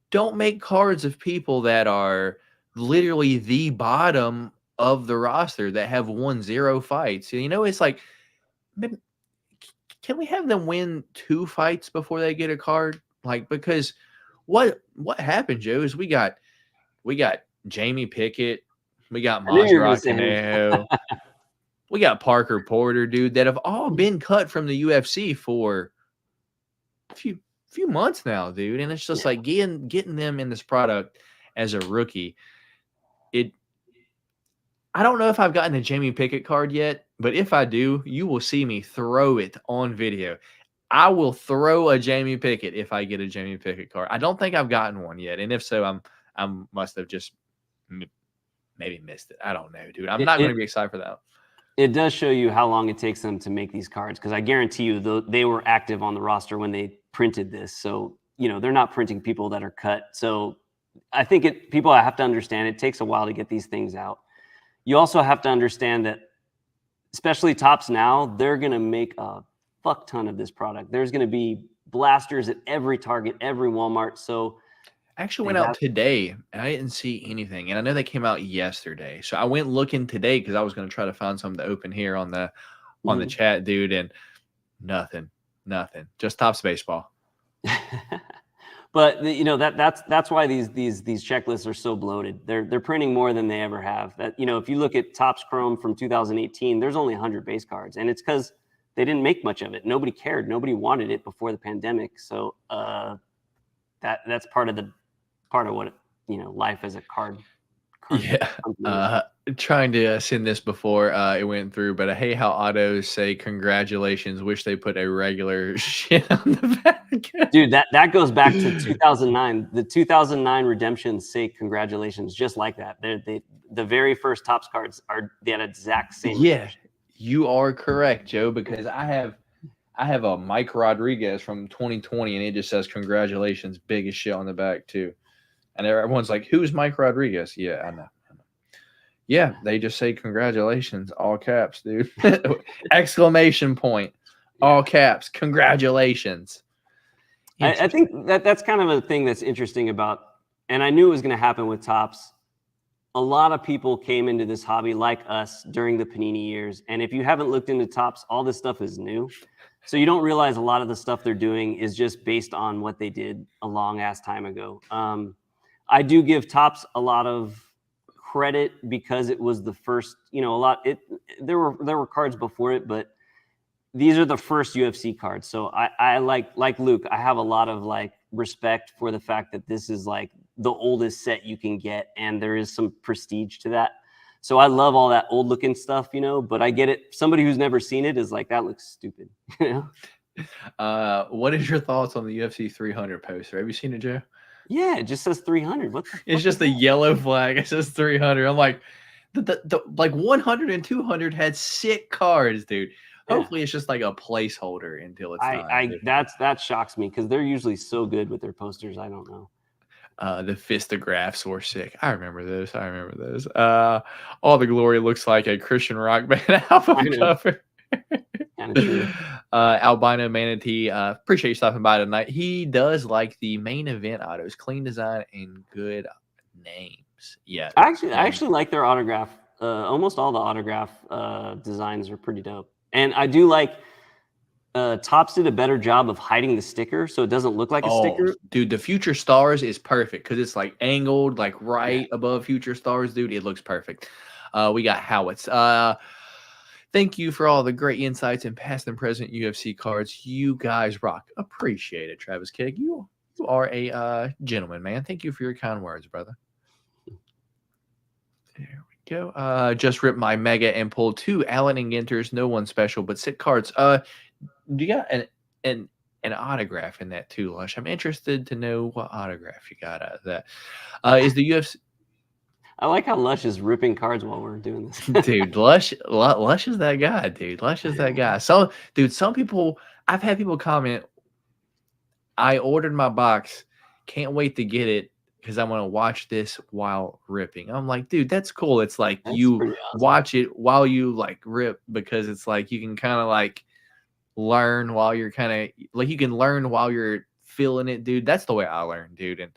Don't make cards of people that are literally the bottom of the roster that have won 0 fights. It's like, can we have them win 2 fights before they get a card? Like, because what happened, Joe, is we got Jamie Pickett, we got Masvidal Canelo, we got Parker Porter, dude, that have all been cut from the UFC for a few months now, dude. And it's just like getting them in this product as a rookie. I don't know if I've gotten a Jamie Pickett card yet, but if I do, you will see me throw it on video. I will throw a Jamie Pickett if I get a Jamie Pickett card. I don't think I've gotten one yet, and if so, I must have just maybe missed it. I don't know, dude. I'm not going to be excited for that. It does show you how long it takes them to make these cards, because I guarantee you they were active on the roster when they printed this. So, they're not printing people that are cut. So I think people have to understand it takes a while to get these things out. You also have to understand that, especially Topps now, they're going to make a fuck ton of this product. There's going to be blasters at every Target, every Walmart. So I actually went out today and I didn't see anything. And I know they came out yesterday. So I went looking today because I was going to try to find something to open here on the chat, dude. And nothing. Just Topps baseball. But that's why these checklists are so bloated. They're printing more than they ever have. That, if you look at Topps Chrome from 2018, there's only 100 base cards, and it's because they didn't make much of it. Nobody cared. Nobody wanted it before the pandemic. So that's part of what life as a card. Yeah. Trying to send this before it went through, but I hate how autos say congratulations. Wish they put a regular shit on the back. Dude, that goes back to 2009. The 2009 redemptions say congratulations, just like that. The very first Topps cards are that exact same. Yeah, redemption. You are correct, Joe, because I have a Mike Rodriguez from 2020, and it just says congratulations, big as shit on the back too. And everyone's like, who's Mike Rodriguez? Yeah, I know. Yeah, they just say congratulations, all caps, dude. Exclamation point, all caps, congratulations. I think that's kind of a thing that's interesting about, and I knew it was going to happen with Topps. A lot of people came into this hobby like us during the Panini years. And if you haven't looked into Topps, all this stuff is new. So you don't realize a lot of the stuff they're doing is just based on what they did a long ass time ago. I do give Topps a lot of credit because it was the first, there were cards before it, but these are the first UFC cards. So I like Luke, I have a lot of like respect for the fact that this is like the oldest set you can get, and there is some prestige to that. So I love all that old looking stuff, you know, but I get it. Somebody who's never seen it is like, that looks stupid. You know? What is your thoughts on the UFC 300 poster? Have you seen it, Joe? Yeah, it just says 300. What the It's fuck just is a that? yellow flag. It says 300. I'm like, the like 100 and 200 had sick cards, dude. Yeah. Hopefully, it's just like a placeholder until it's time. Dude. That shocks me because they're usually so good with their posters. I don't know. The fistographs were sick. I remember those. All the Glory looks like a Christian rock band album cover. Kind of true. Albino Manatee, appreciate you stopping by tonight. He does like the main event autos, clean design and good names. Yeah, I actually like their autograph. Almost all the autograph designs are pretty dope, and I do like. Topps did a better job of hiding the sticker, so it doesn't look like a sticker. Dude, the Future Stars is perfect because it's like angled, like right above Future Stars, dude. It looks perfect. We got Howitz. Thank you for all the great insights and past and present UFC cards. You guys rock. Appreciate it, Travis Keg. You are a gentleman, man. Thank you for your kind words, brother. There we go. Just ripped my mega and pulled 2 Allen and Ginters. No one special, but sick cards. Do you got an autograph in that too, Lush? I'm interested to know what autograph you got out of that. Is the UFC? I like how Lush is ripping cards while we're doing this. Dude, Lush is that guy, dude. Lush is that guy. So, dude, some people, I've had people comment, I ordered my box, can't wait to get it because I want to watch this while ripping. I'm like, dude, that's cool. It's like That's you pretty awesome. watch it while you like rip because it's like you can kind of like learn while you're kind of like you can learn while you're feeling it, dude. That's the way I learn, dude, and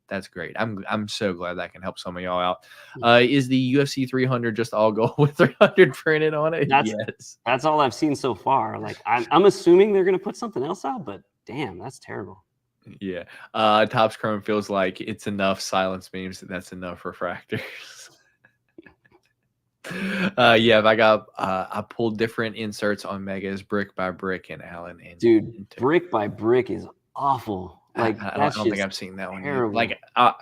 that's great. I'm so glad that can help some of y'all out. Is the UFC 300 just all gold with 300 printed on it? Yes. That's all I've seen so far. Like I'm assuming they're gonna put something else out, but damn, that's terrible. Yeah. Topps Chrome feels like it's enough silence memes. That's enough refractors. Yeah, I pulled different inserts on Megas brick by brick and Allen and dude, brick by brick is awful. Like I don't think I've seen that one yet. Like I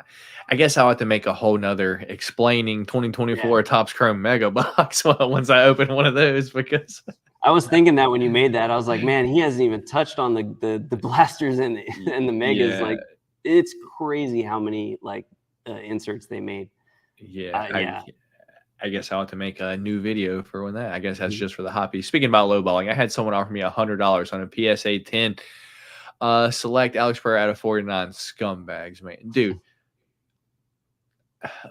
guess I'll have to make a whole nother explaining 2024 Topps Chrome Mega Box once I open one of those because I was thinking that when you made that, I was like, man, he hasn't even touched on the blasters and the megas. Yeah. Like it's crazy how many like inserts they made. Yeah. I guess I'll have to make a new video for when that. I guess that's just for the hobby. Speaking about lowballing, I had someone offer me $100 on a PSA 10. Select Alex Pereira out of 49 scumbags, man. Dude,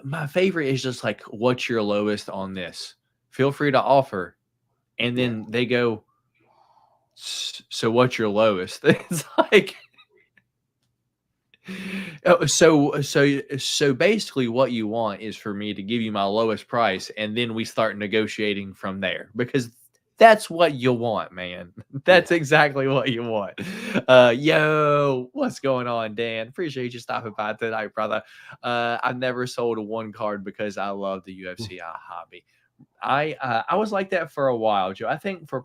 my favorite is just like, what's your lowest on this? Feel free to offer. And then they go, so what's your lowest? It's like, so basically what you want is for me to give you my lowest price and then we start negotiating from there because that's what you want, man. That's exactly what you want. Yo, what's going on, Dan? Appreciate you stopping by tonight, brother. I've never sold a one card because I love the UFC hobby. I was like that for a while, Joe. I think for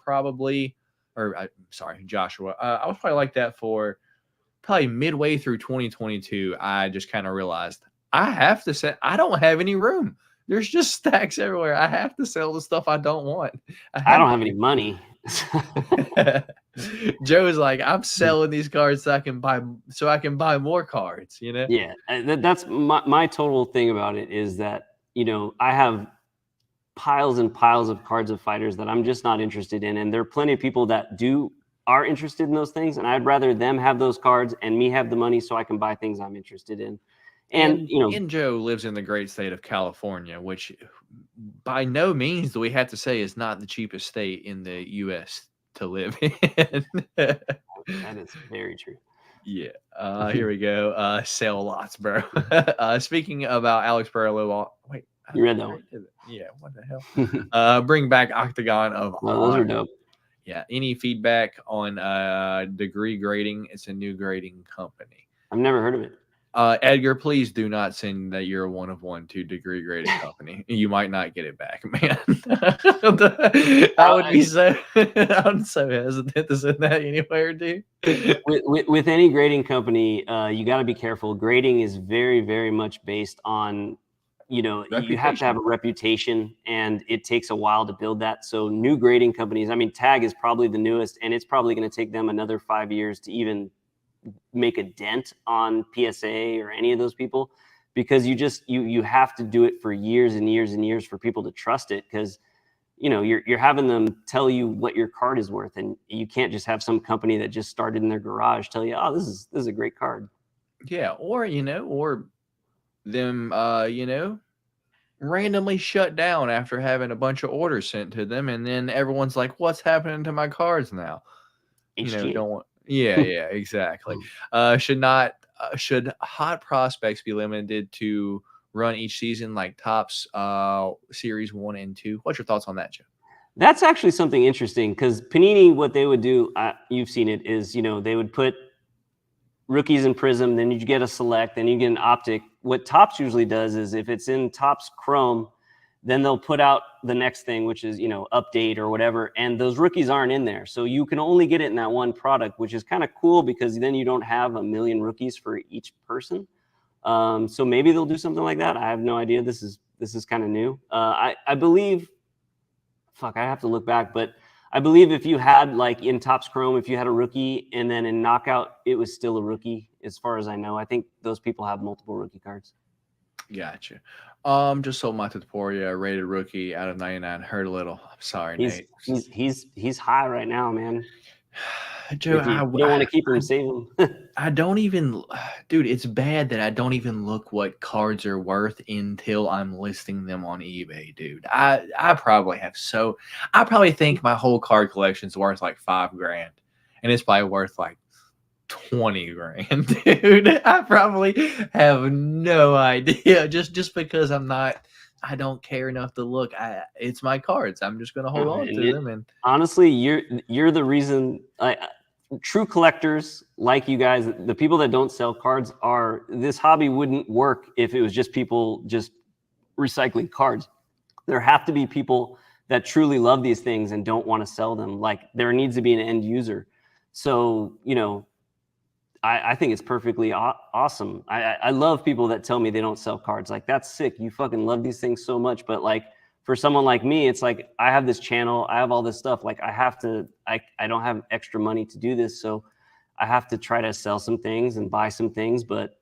Joshua. I was probably like that for probably midway through 2022. I just kind of realized I have to sell. I don't have any room. There's just stacks everywhere. I have to sell the stuff I don't want. I don't have any money. Joe is like, I'm selling these cards so I can buy more cards, you know? Yeah, that's my total thing about it is that, you know, I have piles and piles of cards of fighters that I'm just not interested in. And there are plenty of people that are interested in those things. And I'd rather them have those cards and me have the money so I can buy things I'm interested in. And you know, and Joe lives in the great state of California, which by no means do we have to say is not the cheapest state in the U.S. to live in. That is very true. Yeah. Here we go. Sell lots, bro. Speaking about Alex Pereira, wait. You read that one? Yeah. What the hell? Bring back Octagon of those are dope. Yeah. Any feedback on degree grading? It's a new grading company. I've never heard of it. Edgar, please do not send that you're a 1 of 1 to Degree Grading Company. You might not get it back, man. I would be so I'm so hesitant to send that anywhere, dude. With any grading company, you got to be careful. Grading is very, very much based on, you have to have a reputation, and it takes a while to build that. So new grading companies, I mean, Tag is probably the newest, and it's probably going to take them another 5 years to even make a dent on PSA or any of those people, because you have to do it for years and years and years for people to trust it, because you're having them tell you what your card is worth, and you can't just have some company that just started in their garage tell you, oh, this is a great card. Yeah, or them randomly shut down after having a bunch of orders sent to them, and then everyone's like, what's happening to my cards now? HGA. Don't want. Yeah, exactly. Should hot prospects be limited to run each season like Topps Series 1 and 2? What's your thoughts on that, Joe? That's actually something interesting, because Panini, what they would do, you've seen it, is they would put rookies in Prism, then you get a select, then you get an optic. What Topps usually does is, if it's in Topps Chrome, then they'll put out the next thing, which is, update or whatever. And those rookies aren't in there. So you can only get it in that one product, which is kind of cool, because then you don't have a million rookies for each person. So maybe they'll do something like that. I have no idea. This is kind of new. I believe, I have to look back, but I believe if you had, like, in Topps Chrome, if you had a rookie and then in Knockout, it was still a rookie, as far as I know. I think those people have multiple rookie cards. Gotcha. Just sold my Taporia rated rookie out of 99. Hurt a little. I'm sorry, Nate. He's high right now, man. Joe, if you don't want to keep him, save him. I don't even, dude, it's bad that I don't even look what cards are worth until I'm listing them on eBay, dude. I probably think my whole card collection is worth like $5,000, and it's probably worth like 20 grand, dude. I probably have no idea, just because I don't care enough to look. It's my cards. I'm just gonna hold on to them. And honestly, you're the reason. True collectors like you guys, the people that don't sell cards, this hobby wouldn't work if it was just people just recycling cards. There have to be people that truly love these things and don't want to sell them. Like, there needs to be an end user. So, I think it's perfectly awesome. I love people that tell me they don't sell cards. Like, that's sick. You fucking love these things so much. But, like, for someone like me, it's like, I have this channel, I have all this stuff. Like, I don't have extra money to do this. So I have to try to sell some things and buy some things. But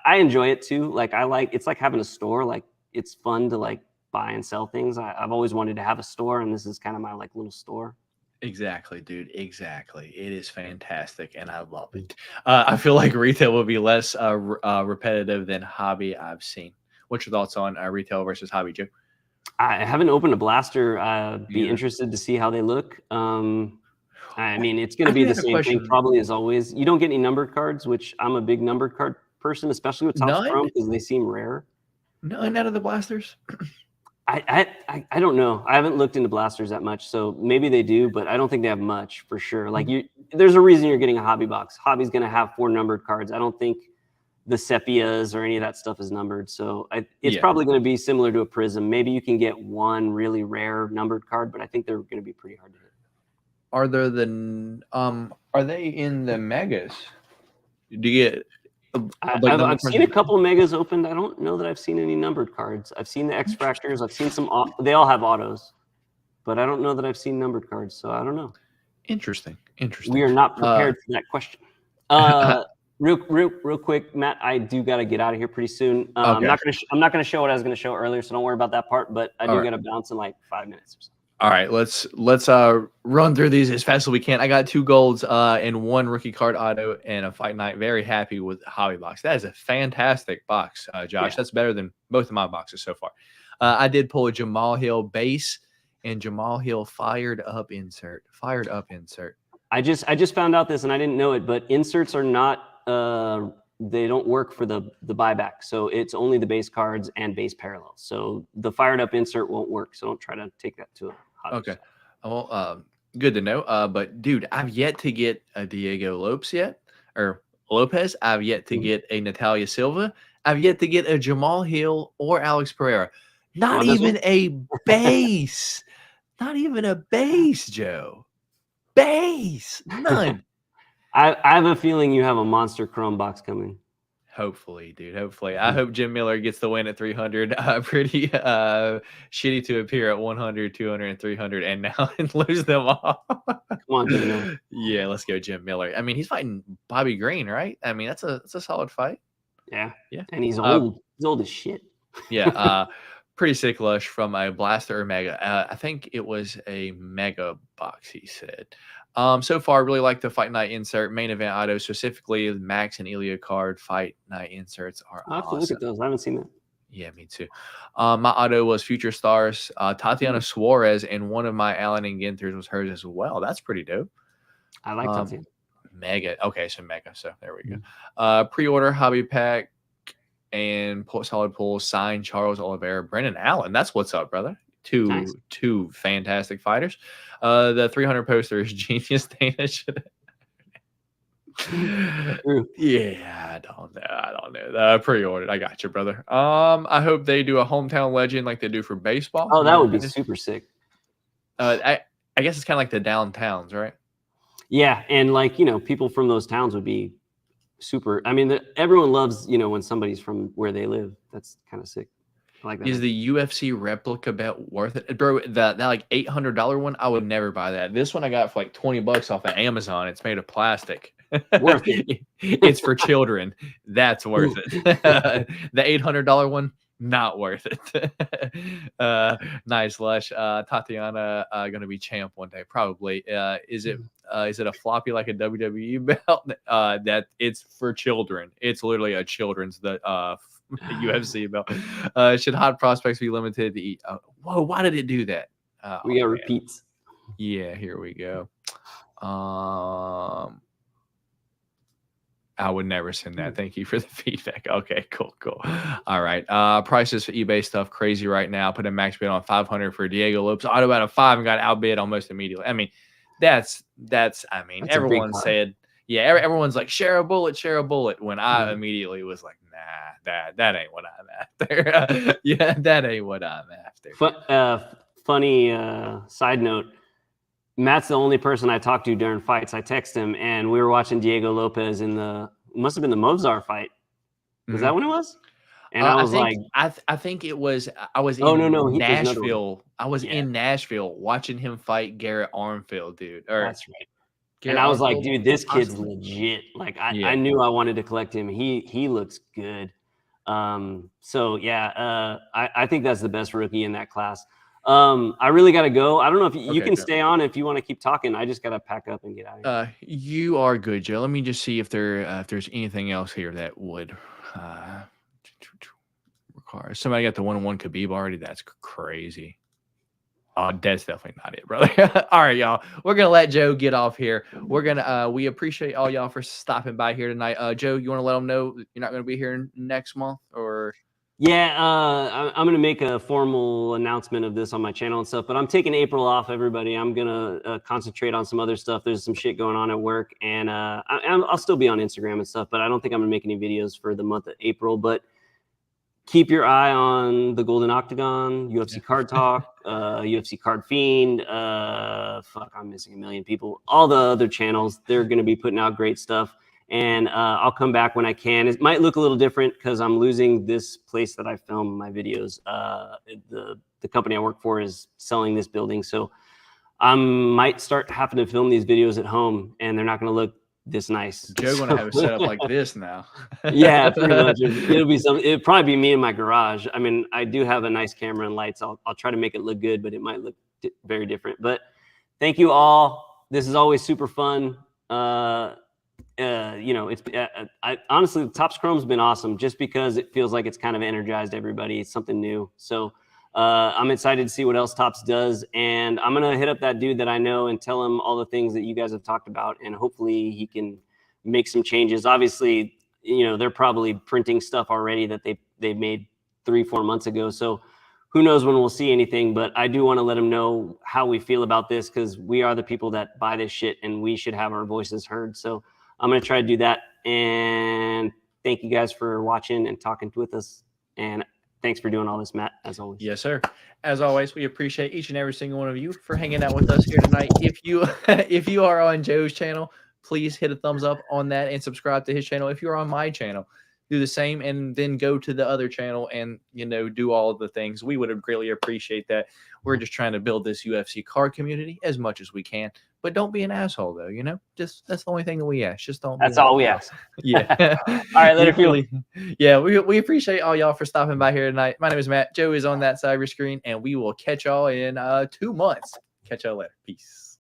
I enjoy it too. Like, it's like having a store. Like, it's fun to, like, buy and sell things. I've always wanted to have a store, and this is kind of my, like, little store. Exactly, dude. Exactly. It is fantastic, and I love it. I feel like retail will be less repetitive than hobby I've seen. What's your thoughts on retail versus hobby, Joe? I haven't opened a blaster. Be interested to see how they look. I mean, it's going to be the same thing probably as always. You don't get any numbered cards, which I'm a big numbered card person, especially with Topps Chrome, because they seem rare. None out of the blasters? I don't know. I haven't looked into blasters that much, so maybe they do, but I don't think they have much for sure. Like, there's a reason you're getting a hobby box. Hobby's going to have 4 numbered cards. I don't think the sepias or any of that stuff is numbered, so it's probably going to be similar to a Prism. Maybe you can get one really rare numbered card, but I think they're going to be pretty hard to hit. Are they in the megas? Do you get? I've seen a couple of megas opened. I don't know that I've seen any numbered cards. I've seen the X Fractors. I've seen some. They all have autos, but I don't know that I've seen numbered cards. So I don't know. Interesting. We are not prepared for that question. Real quick, Matt. I do got to get out of here pretty soon. I'm not gonna show what I was gonna show earlier, so don't worry about that part. But I do got to bounce in like 5 minutes or so. All right, let's run through these as fast as we can. I got 2 golds and 1 rookie card auto and a fight night. Very happy with Hobby Box. That is a fantastic box, Josh. Yeah. That's better than both of my boxes so far. I did pull a Jamal Hill base and Jamal Hill fired up insert. I just found out this, and I didn't know it, but inserts are not they don't work for the buyback. So it's only the base cards and base parallels. So the fired up insert won't work. So don't try to take that to a hobby. Okay. Well, good to know. But dude, I've yet to get a Diego Lopes yet, or Lopez. I've yet to get a Natalia Silva. I've yet to get a Jamal Hill or Alex Pereira. Not even a base. Not even a base, Joe. Base. None. I have a feeling you have a monster Chrome box coming. Hopefully, dude. Hopefully. I hope Jim Miller gets the win at 300. Pretty shitty to appear at 100, 200, and 300 and now and lose them all. Come on, Jim Miller. Yeah, let's go, Jim Miller. I mean, he's fighting Bobby Green, right? I mean, that's a solid fight. Yeah. Yeah. And he's old. He's old as shit. Yeah. Pretty sick lush from a blaster or mega. I think it was a mega box, he said. So far, I really like the fight night insert main event auto, specifically Max and Ilya card fight night inserts are I'll have awesome. to look at those. I haven't seen that. Yeah, me too. My auto was Future Stars, Tatiana Suarez, and one of my Allen and Ginter's was hers as well. That's pretty dope. I like Tatiana. Mega. Okay, so mega. So there we go. Pre-order hobby pack and solid pull signed Charles Oliveira, Brendan Allen. That's what's up, brother. Two fantastic fighters. The 300 poster is genius. Dana should. Yeah, I don't know. Pre-ordered. I got you, brother. I hope they do a hometown legend like they do for baseball. Oh, that would be super sick. I guess it's kind of like the downtowns, right? Yeah, and like people from those towns would be super. I mean, everyone loves when somebody's from where they live. That's kind of sick. I like that. Is the UFC replica bet worth it, bro? That like $800 one, I would never buy that. This one I got for like $20 off of Amazon. It's made of plastic. Worth it. It's for children. That's worth it. The $800 one, not worth it. Nice lush. Tatiana gonna be champ one day, probably. Is it a floppy like a WWE belt? That it's for children. It's literally a children's UFC belt. Should hot prospects be limited to eat? Whoa, why did it do that? We got repeats. Yeah, here we go. I would never send that. Thank you for the feedback. Okay, cool. All right. Prices for eBay stuff crazy right now. Put a max bid on 500 for Diego Lopez. Auto out of 5 and got outbid almost immediately. I mean, that's everyone said, yeah, everyone's like, share a bullet. When I immediately was like, nah, that ain't what I'm after. Yeah, that ain't what I'm after. Funny side note. Matt's the only person I talked to during fights. I text him, and we were watching Diego Lopez in must have been the Movzar fight. Was that when it was? And I was I think it was. I was in Nashville. I was in Nashville watching him fight Garrett Armfield, dude. That's right. Garrett and I was Armfield, like, dude, this kid's legit. Like, I knew I wanted to collect him. He looks good. So yeah, I think that's the best rookie in that class. I really got to go. I don't know if you can stay on if you want to keep talking. I just got to pack up and get out of here. You are good, Joe. Let me just see if there's anything else here that would require. Somebody got the 1-on-1 Khabib already. That's crazy. Oh, that's definitely not it, brother. All right, y'all. We're gonna let Joe get off here. We're gonna we appreciate all y'all for stopping by here tonight. Joe, you want to let them know you're not gonna be here next month, or? Yeah, I'm going to make a formal announcement of this on my channel and stuff, but I'm taking April off, everybody. I'm going to concentrate on some other stuff. There's some shit going on at work, and I'll still be on Instagram and stuff, but I don't think I'm going to make any videos for the month of April. But keep your eye on the Golden Octagon, UFC Card Talk, UFC Card Fiend. I'm missing a million people. All the other channels, they're going to be putting out great stuff. And I'll come back when I can. It might look a little different because I'm losing this place that I film my videos. The company I work for is selling this building. So I might start having to film these videos at home, and they're not going to look this nice. Joe's going to have it set up like this now. Yeah, pretty much. It'll probably be me in my garage. I mean, I do have a nice camera and lights. I'll try to make it look good, but it might look very different. But thank you all. This is always super fun. It's honestly, the Topps Chrome's been awesome just because it feels like it's kind of energized everybody. It's something new. So I'm excited to see what else Topps does. And I'm going to hit up that dude that I know and tell him all the things that you guys have talked about. And hopefully he can make some changes. Obviously, they're probably printing stuff already that they made 3-4 months ago. So who knows when we'll see anything, but I do want to let them know how we feel about this because we are the people that buy this shit and we should have our voices heard. So I'm going to try to do that And thank you guys for watching and talking with us. And thanks for doing all this, Matt, as always. Yes, sir. As always, we appreciate each and every single one of you for hanging out with us here tonight. If you are on Joe's channel, please hit a thumbs up on that and subscribe to his channel. If you're on my channel, do the same, and then go to the other channel and, do all of the things. We would greatly appreciate that. We're just trying to build this UFC card community as much as we can, but don't be an asshole though. Just that's the only thing that we ask. Just don't. That's all we ask. Yeah. All right, later. We appreciate all y'all for stopping by here tonight. My name is Matt. Joe is on that side of your screen, and we will catch y'all in 2 months. Catch y'all later. Peace.